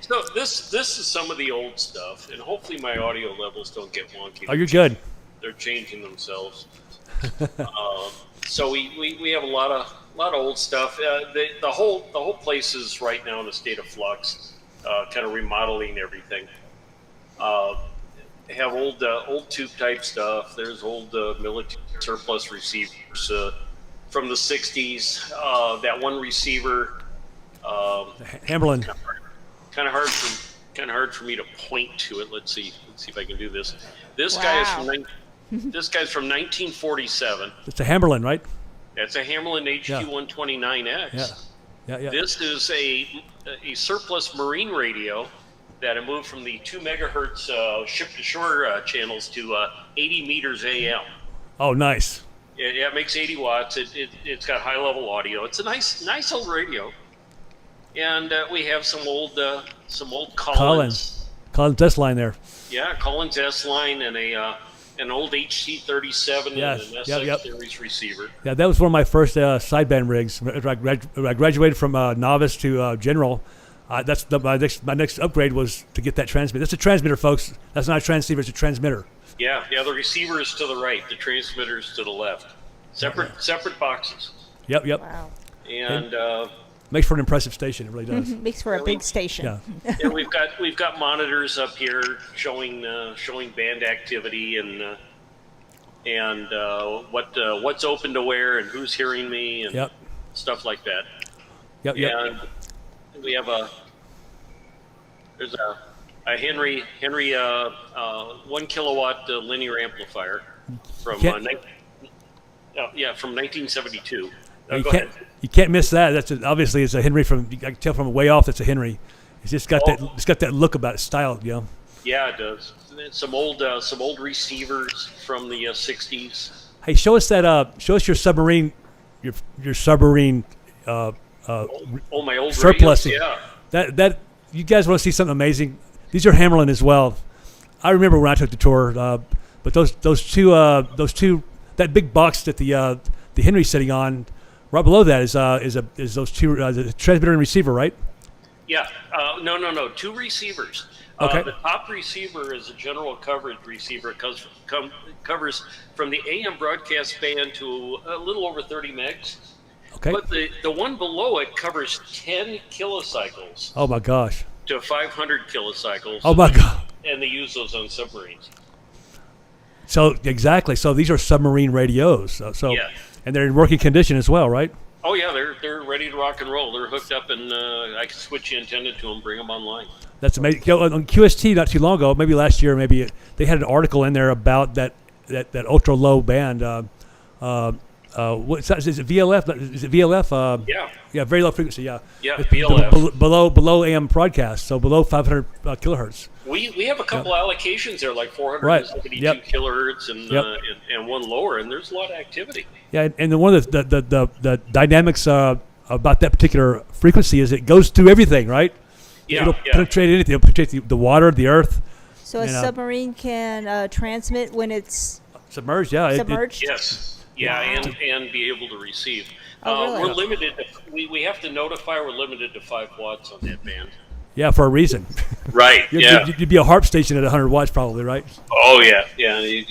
So this is some of the old stuff, and hopefully my audio levels don't get wonky. Oh, you're good. They're changing themselves. So we have a lot of old stuff. The whole place is right now in a state of flux, kind of remodeling everything. They have old tube type stuff. There's old military surplus receivers from the 60s. That one receiver, Hamberlin. kind of hard for me to point to it. Let's see if I can do this. This guy is from 1947. It's a Hamberlin, right? That's a Hamlin HQ129X. Yeah. This is a surplus marine radio that I moved from the 2 megahertz ship-to-shore channels to 80 meters AM. Oh, nice. It makes 80 watts. It's got high-level audio. It's a nice old radio. And we have some old Collins. Collins S line there. Yeah, Collins S line and an old HT37 Yes. and an SX Yep. series receiver. Yeah, that was one of my first sideband rigs. When I graduated from novice to general. That's my next upgrade was to get that transmitter. That's a transmitter, folks. That's not a transceiver. It's a transmitter. Yeah. The receiver is to the right. The transmitter is to the left. Separate boxes. Yep. Wow. And Makes for an impressive station. It really does. Makes for a big station. Yeah. yeah, we've got monitors up here showing band activity and what's open to where and who's hearing me and Yep. stuff like that. Yep. And we have there's a Henry 1 kilowatt linear amplifier from Can't- from 1972. You Go can't ahead. you can't miss that. Obviously it's a Henry from. I can tell from way off. That's a Henry. It's just got that. It's got that look about it, style. You know. Yeah, it does. Some old receivers from the 60s. Hey, show us that. Show us your submarine. Your submarine. Oh, my old Surplus. radios, yeah. That you guys want to see something amazing? These are Hammerlin as well. I remember when I took the tour, but those two that big box that the Henry's sitting on, right below that is those two the transmitter and receiver, right? Yeah. No. 2 receivers. Okay. The top receiver is a general coverage receiver. It covers from the AM broadcast band to a little over 30 megs. Okay. But the one below it covers 10 kilocycles Oh my gosh. to 500 kilocycles. Oh my god. And they use those on submarines. So exactly. So these are submarine radios. So Yeah. and they're in working condition as well, right? Oh yeah, they're ready to rock and roll. They're hooked up, and I can switch the antenna to them, bring them online. That's amazing. You know, on QST not too long ago, maybe last year, they had an article in there about that ultra low band. What's that? Is it VLF? Is it VLF? Yeah, very low frequency. Yeah. yeah, It's VLF. below AM broadcast, so below 500 kilohertz. We have a couple allocations there, like 472 Yep. kilohertz and, Yep. and one lower, and there's a lot of activity. Yeah, and then one of the dynamics about that particular frequency is it goes through everything, right? Yeah, It'll yeah. penetrate anything. It'll penetrate the water, the earth, So a You know. submarine can transmit when it's submerged. Yeah, submerged? Yes. Yeah, and be able to receive. Oh, really? We're limited. We have to notify. We're limited to 5 watts on that band. yeah, for a reason. Right. You'd be a harp station at 100 watts, probably, right? Oh yeah. Yeah. You'd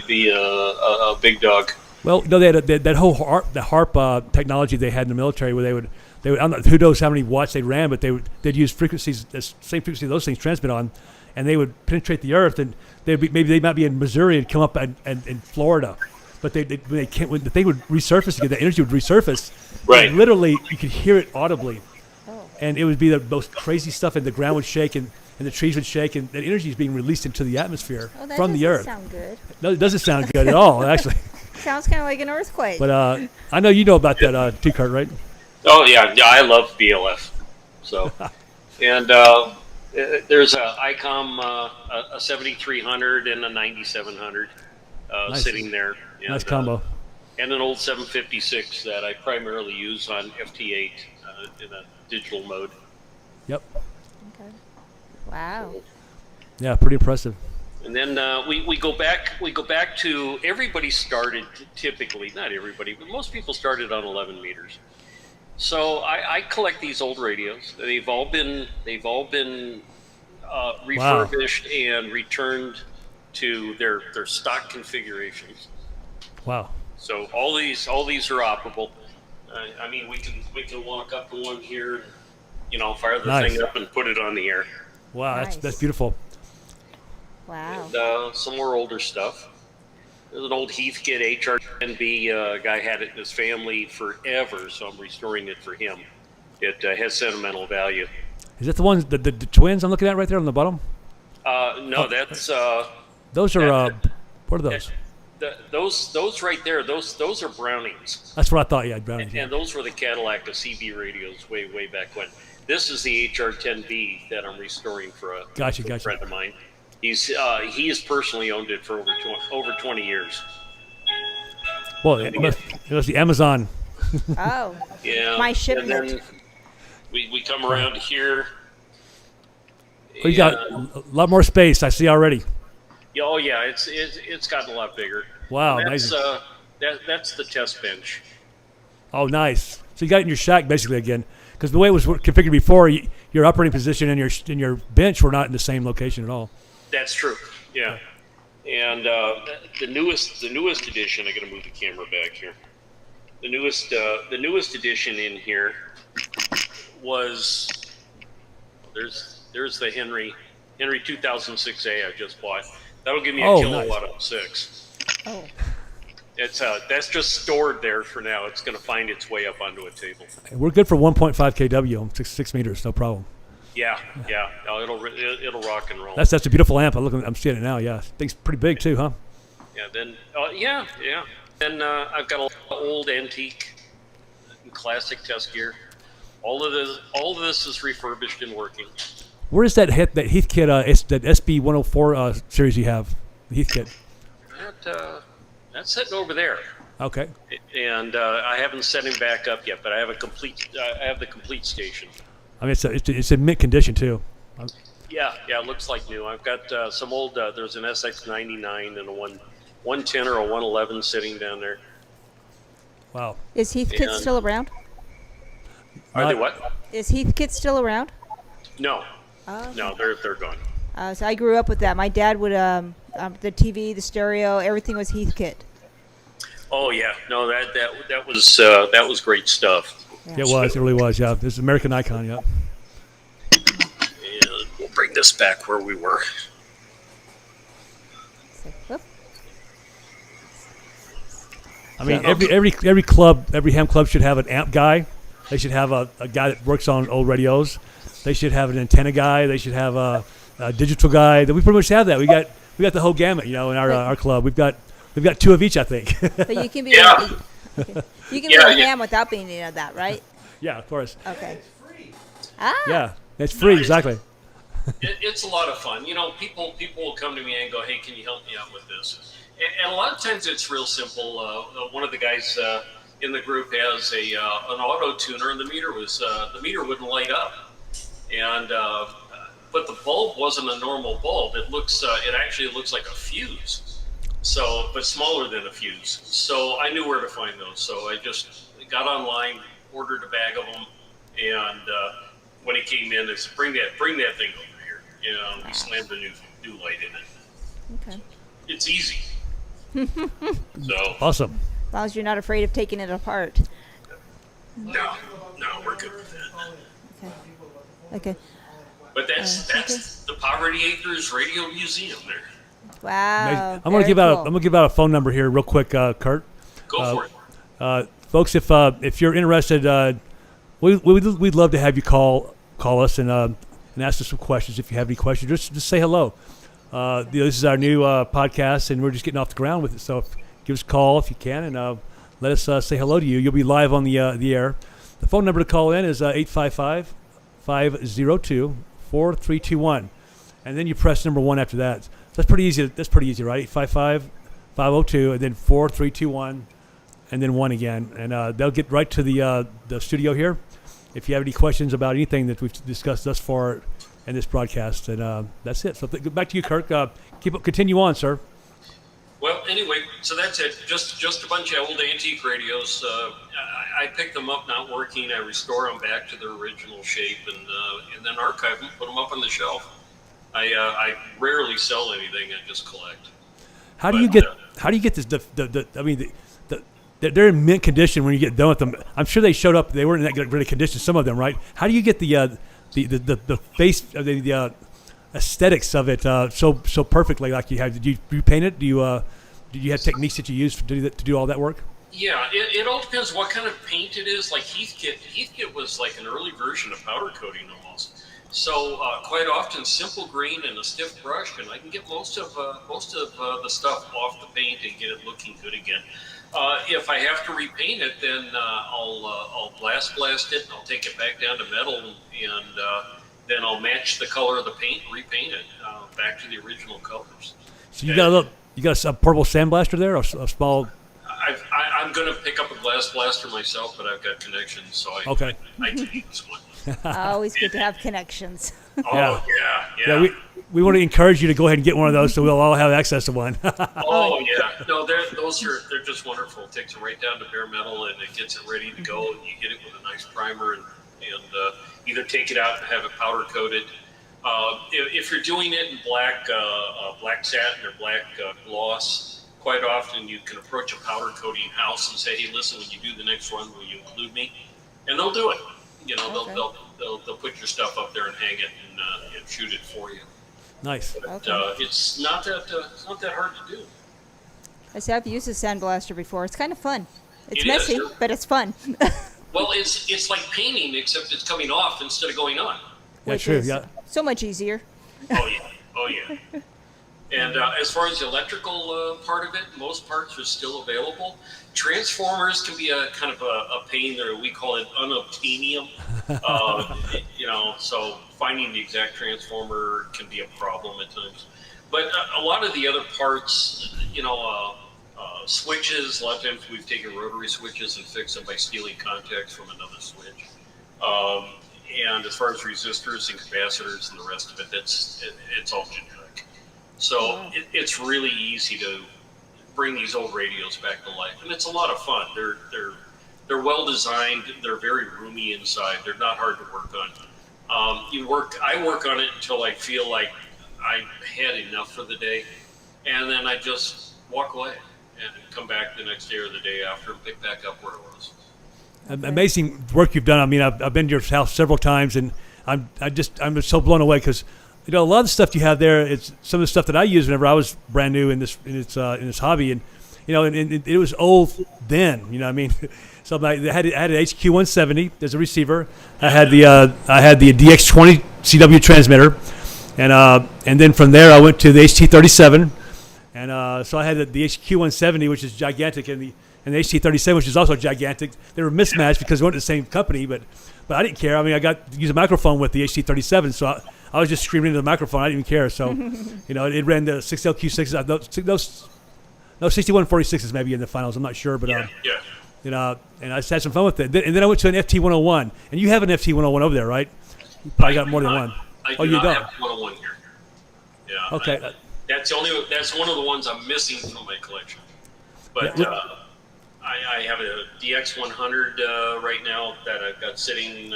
be a big dog. Well, no, they had that whole harp technology they had in the military, where they would I don't know, who knows how many watts they ran, but they'd use frequencies, the same frequency those things transmit on, and they would penetrate the earth, and maybe they might be in Missouri and come up and in Florida, but when the thing would resurface again, the energy would resurface. Right. And literally, you could hear it audibly, Oh. and it would be the most crazy stuff, and the ground would shake, and the trees would shake, and the energy is being released into the atmosphere Oh, that from the doesn't earth. sound good. No, it doesn't sound good at all, actually. Sounds kind of like an earthquake. But I know you know about that T-Cart, right? Oh yeah. I love BLF. So, and there's a ICOM a 7300 and a 9700 Nice. sitting there. And, Nice combo. And an old 756 that I primarily use on FT8 in a digital mode. Yep. Okay. Wow. Yeah, pretty impressive. And then we go back. We go back to everybody started typically, not everybody, but most people started on 11 meters. So I collect these old radios. They've all been refurbished and returned to their stock configurations. Wow. So all these are operable. I mean, we can walk up to one here, fire the Nice. thing up and put it on the air. Wow, Nice. that's beautiful. Wow. And some more older stuff. There's an old Heathkit HRNB guy had it in his family forever, so I'm restoring it for him. It has sentimental value. Is that the ones, the twins I'm looking at right there on the bottom? No, that's Those are, what are those? those right there. Those are Brownings, That's what I thought, yeah, Brownies. Yeah. and those were the Cadillac CB radios way back when. This is the HR-10B that I'm restoring for a Gotcha. friend of mine. He has personally owned it for over 20 years. Well, it was the Amazon. Oh, Yeah. my And shipment. then we come around here. Oh, you got a lot more space. I see already. Yeah, oh yeah, it's gotten a lot bigger. Wow, And that's, amazing. that's the test bench. Oh, nice. So you got it in your shack basically again, because the way it was configured before, your operating position and your bench were not in the same location at all. That's true. Yeah. And the newest edition. I got to move the camera back here. The newest edition in here was there's the Henry 2006A I just bought. That'll give me a kilowatt of 6. Oh, It's that's just stored there for now. It's going to find its way up onto a table. We're good for 1.5 kW on 6 meters, no problem. Yeah. No, it'll rock and roll. That's a beautiful amp. I'm seeing it now. Yeah, thing's pretty big too, huh? Yeah. Then yeah. Then I've got a lot of old antique and classic test gear. All of this is refurbished and working. Where is that Heathkit? That SB 104 series you have? The Heathkit. That's sitting over there. Okay. And I haven't set him back up yet, but I have the complete station. I mean, it's in mint condition too. Yeah, it looks like new. I've got some old. There's an SX99 and a 110 or a 111 sitting down there. Wow. is Heathkit And- still around? Are they what? Is Heathkit still around? No, Oh. no, they're gone. So I grew up with that. My dad would the TV, the stereo, everything was Heathkit. Oh yeah, no, that was great stuff. Yeah, it was. It really was. Yeah, this is American Icon. Yeah. And we'll bring this back where we were. So, whoop. I mean, every club, every ham club should have an amp guy. They should have a guy that works on old radios. They should have an antenna guy. They should have a digital guy. We pretty much have that. We got the whole gamut, in our club. We've got 2 of each, I think. But you can be Yeah. you can Yeah, be a yeah. ham without being any of that, right? Yeah, of course. Okay. Ah. Yeah, it's free. Exactly. It's a lot of fun. People will come to me and go, "Hey, can you help me out with this?" And a lot of times it's real simple. One of the guys in the group has an auto tuner, and the meter wouldn't light up, and but the bulb wasn't a normal bulb. It actually looks like a fuse. So, but smaller than a fuse. So I knew where to find those. So I just got online, ordered a bag of them, and when he came in, I said, "Bring that thing over here." We slammed the new light in it. Okay. It's easy. So Awesome. As long as you're not afraid of taking it apart. no, we're good with that. Okay. But that's the Poverty Acres Radio Museum there. Wow. I'm gonna give out a phone number here real quick, Kurt. Go for it. Folks, if you're interested, we'd love to have you call us and ask us some questions. If you have any questions, just say hello. This is our new podcast, and we're just getting off the ground with it. So give us a call if you can, and let us say hello to you. You'll be live on the air. The phone number to call in is 855-502-4321, and then you press number 1 after that. That's pretty easy. Right? 855-502, and then 4321, and then 1 again, and they'll get right to the studio here. If you have any questions about anything that we've discussed thus far in this broadcast, and that's it. So back to you, Kirk. Continue on, sir. Well, anyway, so that's it. Just a bunch of old antique radios. I pick them up not working. I restore them back to their original shape, and then archive them, put them up on the shelf. I rarely sell anything. I just collect. How do you get this? They're in mint condition when you get done with them. I'm sure they showed up. They weren't in that great condition. Some of them, right? How do you get the face, the aesthetics of it so perfectly like you have? Did you paint it? Do you have techniques that you use to do all that work? Yeah, it all depends what kind of paint it is. Like Heathkit was like an early version of powder coating almost. So quite often simple green and a stiff brush, and I can get most of the stuff off the paint and get it looking good again. If I have to repaint it, then I'll blast it. I'll take it back down to metal, and then I'll match the color of the paint, repaint it back to the original colors. So you got a portable sandblaster there, or a small? I'm going to pick up a glass blaster myself, but I've got connections, so I take this one. Always good to have connections. Oh, yeah. We want to encourage you to go ahead and get one of those, so we'll all have access to one. Oh, yeah. No, they're just wonderful. It takes it right down to bare metal, and it gets it ready to go. And you get it with a nice primer, and either take it out and have it powder coated. If you're doing it in black satin or black gloss, quite often you can approach a powder coating house and say, "Hey, listen, when you do the next run, will you include me?" And they'll do it. They'll put your stuff up there and hang it and shoot it for you. Nice. But it's not that hard to do. I see. I've used a sandblaster before. It's kind of fun. It's It messy, is. but it's fun. Well, it's like painting, except it's coming off instead of going on. Yeah, Which true. is Yeah. so much easier. Oh yeah. And as far as the electrical part of it, most parts are still available. Transformers can be a kind of a pain there. We call it unobtainium. So finding the exact transformer can be a problem at times. But a lot of the other parts, switches, a lot of times we've taken rotary switches and fixed them by stealing contacts from another switch. And as far as resistors and capacitors and the rest of it, it's all generic. So it's really easy to bring these old radios back to life, and it's a lot of fun. They're well designed. They're very roomy inside. They're not hard to work on. I work on it until I feel like I had enough for the day, and then I just walk away and come back the next day or the day after and pick back up where it was. Amazing work you've done. I mean, I've been to your house several times, and I'm just so blown away because a lot of the stuff you have there. It's some of the stuff that I used whenever I was brand new in this hobby, and it was old then. You know what I mean? So I had an HQ 170 as a receiver. I had the DX20 CW transmitter, and then from there I went to the HT37, and so I had the HQ 170, which is gigantic, and the HT37, which is also gigantic. They were mismatched because they weren't the same company, but I didn't care. I mean, I got to use a microphone with the HT37, so I was just screaming into the microphone. I didn't even care. So, it ran the 6LQ6s. Those 6146s maybe in the finals. I'm not sure, but and I just had some fun with it. And then I went to an FT101, and you have an FT101 over there, right? You probably got more than one. I Oh, do you not don't? have 101 here. Yeah. Okay. That's one of the ones I'm missing from my collection. But I have a DX100 right now that I've got sitting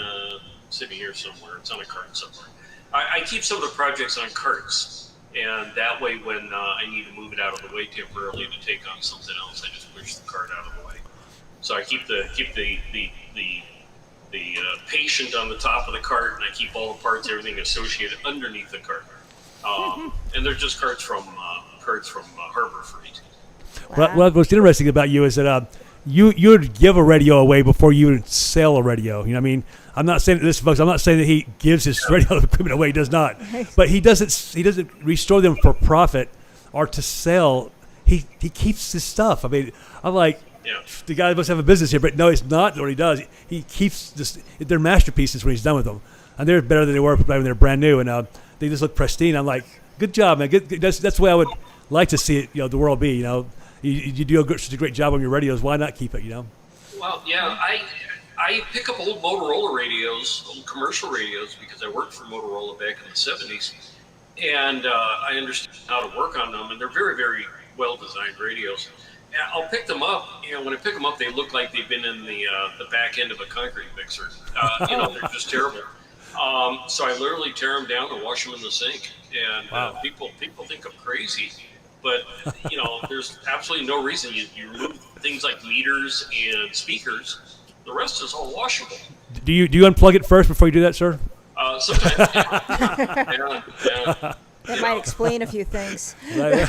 here somewhere. It's on a cart somewhere. I keep some of the projects on carts, and that way when I need to move it out of the way temporarily to take on something else, I just push the cart out of the way. So I keep the patient on the top of the cart, and I keep all the parts, everything associated underneath the cart. And they're just carts from Harbor Freight. Well, what's interesting about you is that you would give a radio away before you would sell a radio. You know what I mean? I'm not saying this, folks. I'm not saying that he gives his radio equipment away. He does not. But he doesn't restore them for profit or to sell. He keeps his stuff. I mean, I'm like, the guy must have a business here, but no, it's not what he does. He keeps they're masterpieces when he's done with them, and they're better than they were when they're brand new, and they just look pristine. I'm like, good job, man. Good. That's the way I would like to see it. The world be. You do such a great job on your radios. Why not keep it? Well, yeah, I pick up old Motorola radios, old commercial radios, because I worked for Motorola back in the 70s, and I understand how to work on them, and they're very, very well-designed radios. And I'll pick them up, when I pick them up, they look like they've been in the back end of a concrete mixer. They're just terrible. So I literally tear them down and wash them in the sink, and people think I'm crazy. But, there's absolutely no reason. You remove things like meters and speakers. The rest is all washable. Do you unplug it first before you do that, sir? Sometimes, yeah. That might explain a few things. Right.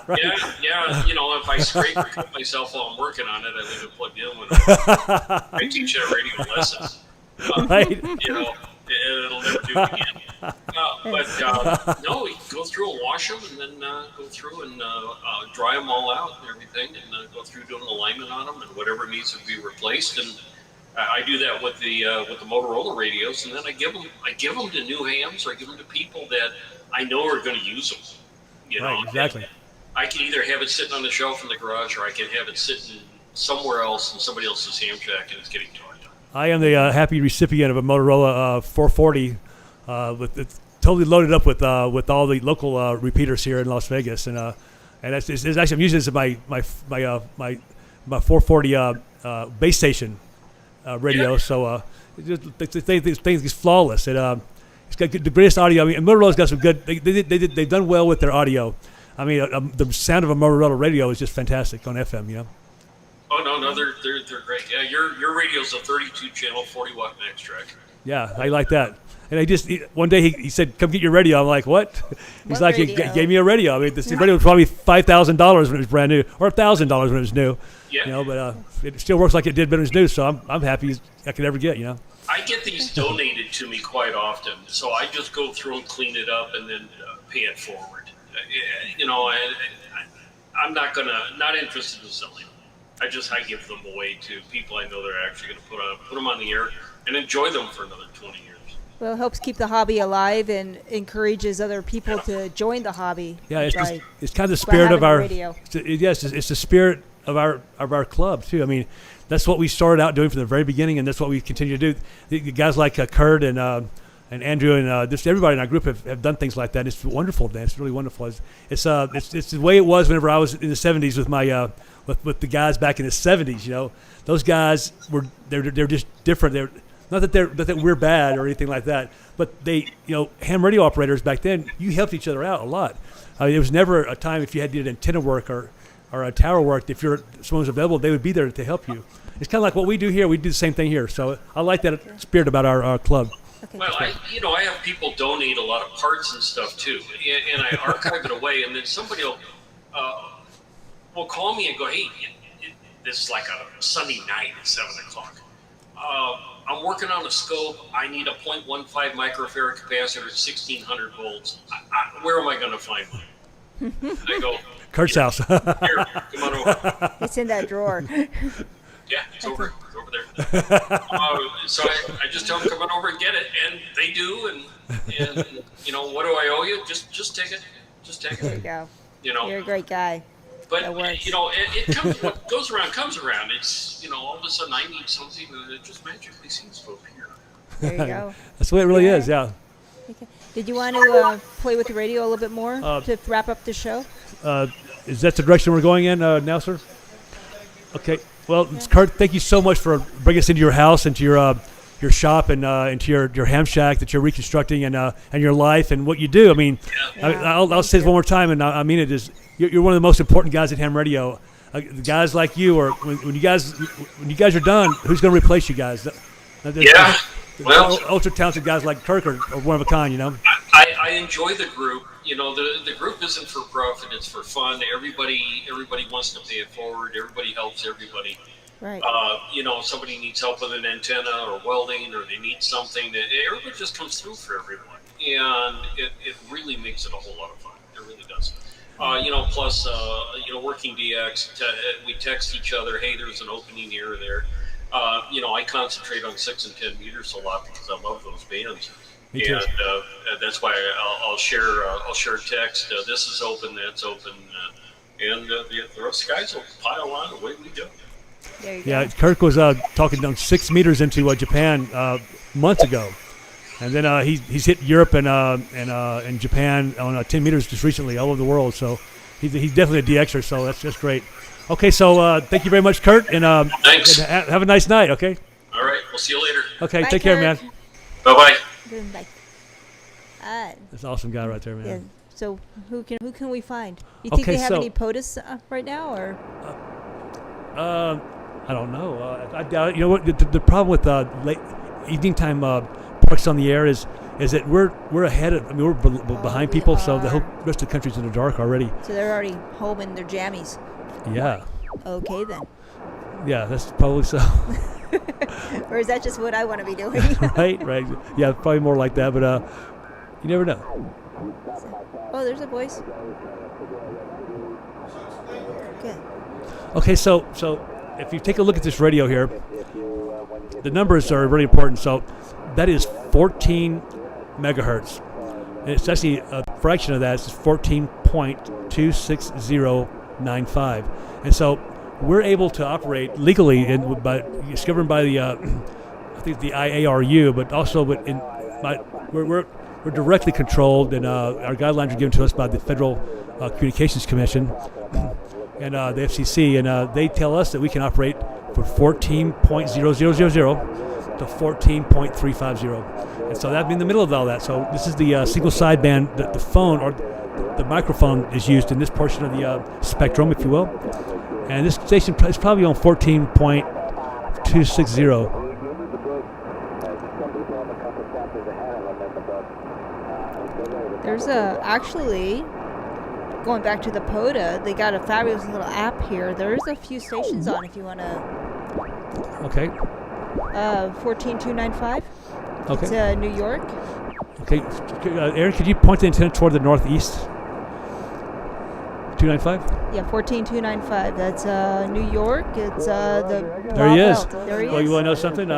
Yeah. If I scrape or cut myself while I'm working on it, I leave it plugged in when I teach that radio lessons. Right. It'll never do it again. No, we go through and wash them, and then go through and dry them all out and everything, and go through doing alignment on them and whatever needs to be replaced. And I do that with the Motorola radios, and then I give them to new hams, or I give them to people that I know are going to use them. You know, Right, exactly. I can either have it sitting on the shelf in the garage, or I can have it sitting somewhere else in somebody else's ham shack, and it's getting torn down. I am the happy recipient of a Motorola 440 it's totally loaded up with all the local repeaters here in Las Vegas, and it's actually I'm using this as my 440 base station radio. Yeah. So the thing is flawless. It's got the greatest audio. I mean, and Motorola's got some good. They've done well with their audio. I mean, the sound of a Motorola radio is just fantastic on FM. You know. Oh no, they're great. Yeah, your radio's a 32 channel 40 watt max track. Yeah, I like that. And one day he said, "Come get your radio." I'm like, "What?" He's What like, radio? "He gave me a radio." I mean, this radio was probably $5,000 when it was brand new, or $1,000 when it was new. Yeah. You know, but it still works like it did when it was new. So I'm happy I could ever get. You know. I get these donated to me quite often, so I just go through and clean it up and then pay it forward. You know, I'm not interested in selling them. I give them away to people I know they're actually going to put them on the air and enjoy them for another 20 years. Well, it helps keep the hobby alive and encourages other people to join the hobby. Yeah, it's by- kind of the by spirit of having a our. radio. Yes, it's the spirit of our club too. I mean, that's what we started out doing from the very beginning, and that's what we continue to do. The guys like Kurt and Andrew and just everybody in our group have done things like that. It's wonderful, Dan. It's really wonderful. It's the way it was whenever I was in the '70s with my with the guys back in the '70s. You know, those guys they're just different. They're not that we're bad or anything like that, but ham radio operators back then, you helped each other out a lot. It was never a time if you had to do antenna work or a tower work, if someone was available, they would be there to help you. It's kind of like what we do here. We do the same thing here. So I like that spirit about our club. Okay. Well, I have people donate a lot of parts and stuff too, and I archive it away, and then somebody will call me and go, "Hey, this is like a Sunday night at 7:00. I'm working on a scope. I need a 0.15 microfarad capacitor, 1600 volts. Where am I going to find one?" And I go, Kurt's house. "Here, come on over." It's in that drawer. Yeah, it's over there. So I just tell them, "Come on over and get it," and they do. And what do I owe you? Just take it. Just take There you it. go. You know. You're a great guy. But That works. it comes. What goes around comes around. It's all of a sudden I need something and it just magically seems to appear. There you go. That's the way it really is. Yeah. Okay. Did you want to play with the radio a little bit more to wrap up the show? Is that the direction we're going in now, sir? Okay. Well, Kurt, thank you so much for bringing us into your house, into your shop, and into your ham shack that you're reconstructing, and your life and what you do. I mean, I'll say this one more time, and I mean it is. You're one of the most important guys at ham radio. The guys like you, or when you guys are done, who's going to replace you guys? Yeah. Well, ultra talented guys like Kirk are one of a kind. You know. I enjoy the group. The group isn't for profit; it's for fun. Everybody wants to pay it forward. Everybody helps everybody. Right. Somebody needs help with an antenna or welding, or they need something. That everybody just comes through for everyone, and it really makes it a whole lot of fun. It really does. Plus, working DX, we text each other, "Hey, there's an opening here or there." I concentrate on 6 and 10 meters a lot because I love those bands. Me too. And that's why I'll share text. This is open, that's open, and the rest of the guys will pile on. Away we go. There you go. Yeah, Kirk was talking down 6 meters into Japan months ago, and then he's hit Europe and Japan on 10 meters just recently, all over the world. So he's definitely a DXer. So that's just great. Okay, so thank you very much, Kurt, and Thanks. and have a nice night. Okay. All right, we'll see you later. Okay, Bye, take care, Kurt. man. Bye-bye. Goodbye. That's an awesome guy right there, man. Yeah. So who can we find? You think Okay, they have so- any POTUS right now, or? I don't know. I doubt it. You know what? The problem with late evening time parks on the air is that we're ahead of. I mean, we're behind we people, so the whole are. rest of the country's in the dark already. So they're already home in their jammies. Yeah, Okay then. yeah, that's probably so. Or is that just what I want to be doing? Right. Yeah, probably more like that, but you never know. Oh, there's a voice. Good. Okay, so if you take a look at this radio here, the numbers are really important. So that is 14 megahertz. And it's actually a fraction of that. It's 14.26095. And so we're able to operate legally, it's governed by the, I think the IARU, but also we're directly controlled, and our guidelines are given to us by the Federal Communications Commission and the FCC, and they tell us that we can operate from 14.0000 to 14.350. And so that'd be in the middle of all that. So this is the single sideband, the phone or the microphone is used in this portion of the spectrum, if you will. And this station is probably on 14.260. There's actually, going back to the POTA, they got a fabulous little app here. There's a few stations on if you want to. Okay. 14295. Okay. It's New York. Okay. Aaron, could you point the antenna toward the northeast? 295? Yeah, 14295. That's New York. It's the. There he is. There he Well, is. you want to know something?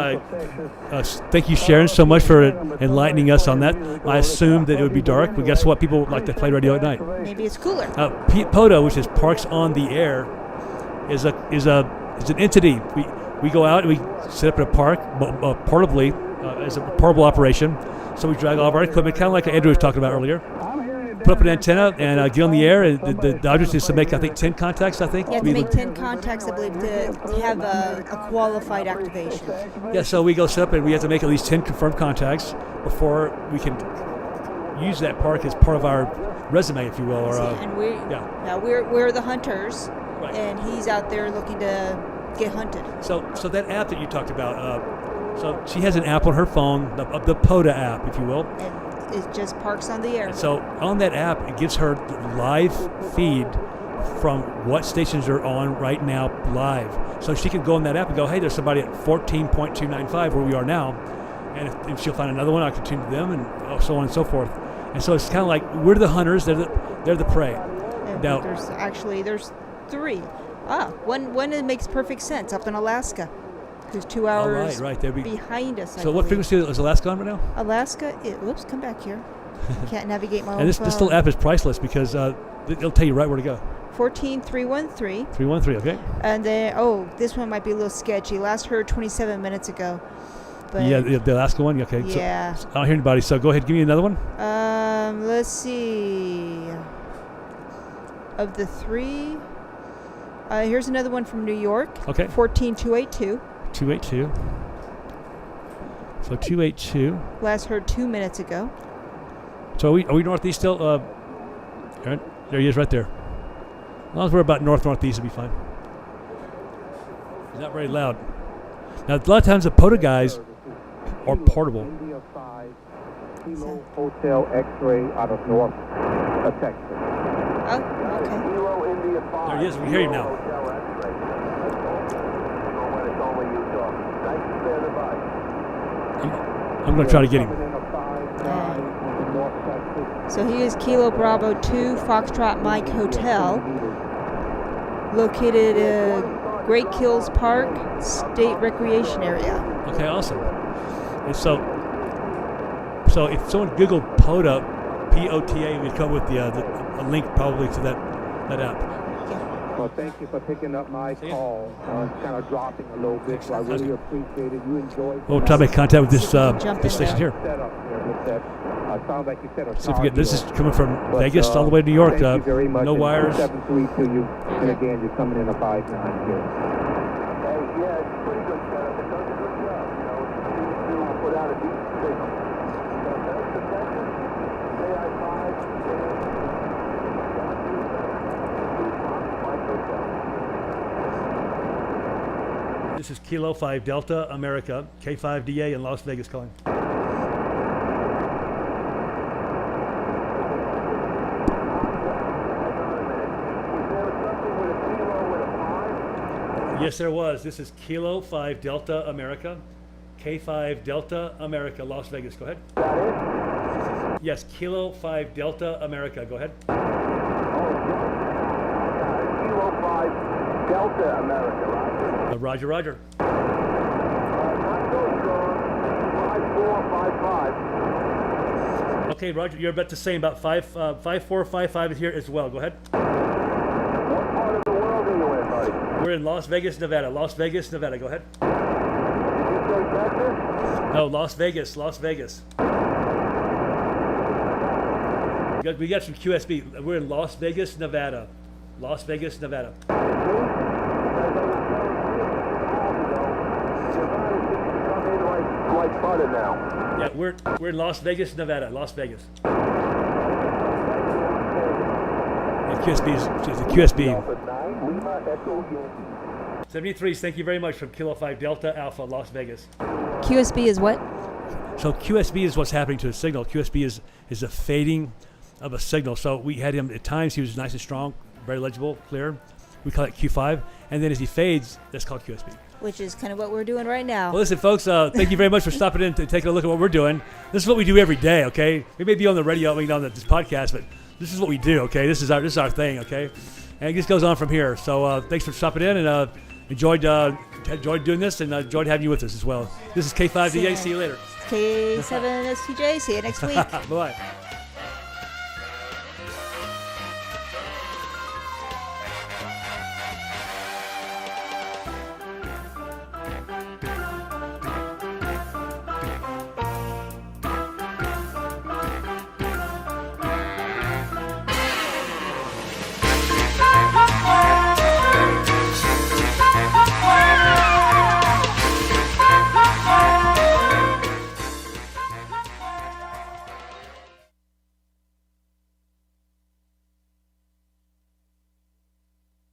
Thank you, Sharon, so much for enlightening us on that. I assumed that it would be dark, but guess what? People like to play radio at night. Maybe it's cooler. POTA, which is Parks on the Air, is an entity. We go out and we set up in a park portably as a portable operation. So we drag all of our equipment, kind of like Andrew was talking about earlier. Put up an antenna and get on the air. And the object is to make, I think, 10 contacts. I think. You have to make 10 contacts, I believe, to have a qualified activation. Yeah. So we go set up and we have to make at least 10 confirmed contacts before we can use that park as part of our resume, if you will. Or And we're the hunters, Right. and he's out there looking to get hunted. So that app that you talked about. So she has an app on her phone, the POTA app, if you will. And it just parks on the air. And so on that app, it gives her the live feed from what stations are on right now live. So she can go on that app and go, hey, there's somebody at 14.295 where we are now. And if she'll find another one, I can tune to them, and so on and so forth. And so it's kind of like we're the hunters, they're the prey. And Now, there's three. One that makes perfect sense up in Alaska, who's 2 hours right. There'd be, behind us. I so what believe. frequency is Alaska on right now? Alaska. Whoops, come back here. Can't navigate my own And this phone. little app is priceless because it'll tell you right where to go. 14313. 313, okay? And then, this one might be a little sketchy. Last heard 27 minutes ago. But Yeah, the Alaska one? Okay. Yeah. So, I don't hear anybody, so go ahead, give me another one. Let's see. Of the three, here's another one from New York. Okay. 14282. 282. So 282. Last heard 2 minutes ago. So are we northeast still? Aaron? There he is right there. As long as we're about northeast, it'll be fine. He's not very loud. Now, a lot of times the POTA guys are portable. India 5, Kilo Hotel X-ray out of North Texas. Oh, okay. Kilo India 5. There he is. We hear him now. Hotel X-ray. When it's only you talk. Thanks for standing by. I'm going to try to get him. Coming in a 5-9 into North Texas. So he is Kilo Bravo 2 Foxtrot Mike Hotel, located at Great Kills Park State Recreation Area. Okay, awesome. And so if someone Googled POTA, POTA, we'd come with a link probably to that app. Well, thank you for picking up my call. Kind of dropping a little bit, so I really appreciate it. You enjoyed We'll try to make contact with this Jump in station there. here. setup there with that. Sounds like you said a So if you get, this is car coming from But, Vegas all the way to New York. Thank you very much. No and wires. 7-3 to you. And again, you're coming in a 5-9 here. Hey, yeah, it's pretty good setup. It does a good job. You know, it's to put out a decent signal. So thanks for attention. AI5. This is Kilo 5 Delta America, K5DA in Las Vegas calling. Yes, there was. This is Kilo 5 Delta America. K5 Delta America, Las Vegas. Go ahead. That it? Yes, Kilo 5 Delta America. Go ahead. Oh, Kilo 5 Delta America, right? Roger, Roger. Not so strong. 5455. Okay, Roger, you're about the same. About 5455 is here as well. Go ahead. What part of the world are you in, buddy? We're in Las Vegas, Nevada. Las Vegas, Nevada. Go ahead. Did you say Texas? No, Las Vegas, Las Vegas. We got some QSB. We're in Las Vegas, Nevada. Las Vegas, Nevada. Like flooded now. Yeah, we're in Las Vegas, Nevada. Las Vegas. And QSB is the QSB. 73s. Thank you very much from Kilo 5 Delta Alpha, Las Vegas. QSB is what? So QSB is what's happening to a signal. QSB is a fading of a signal. So we had him at times. He was nice and strong, very legible, clear. We call it Q5. And then as he fades, that's called QSB. Which is kind of what we're doing right now. Well, listen, folks, thank you very much for stopping in to taking a look at what we're doing. This is what we do every day, okay? We may be on the radio, maybe on this podcast, but this is what we do, okay? This is our thing, okay? And it just goes on from here. So thanks for stopping in, and enjoyed doing this, and enjoyed having you with us as well. This is K5DA. See you later. K7STJ. See you next week. Bye-bye.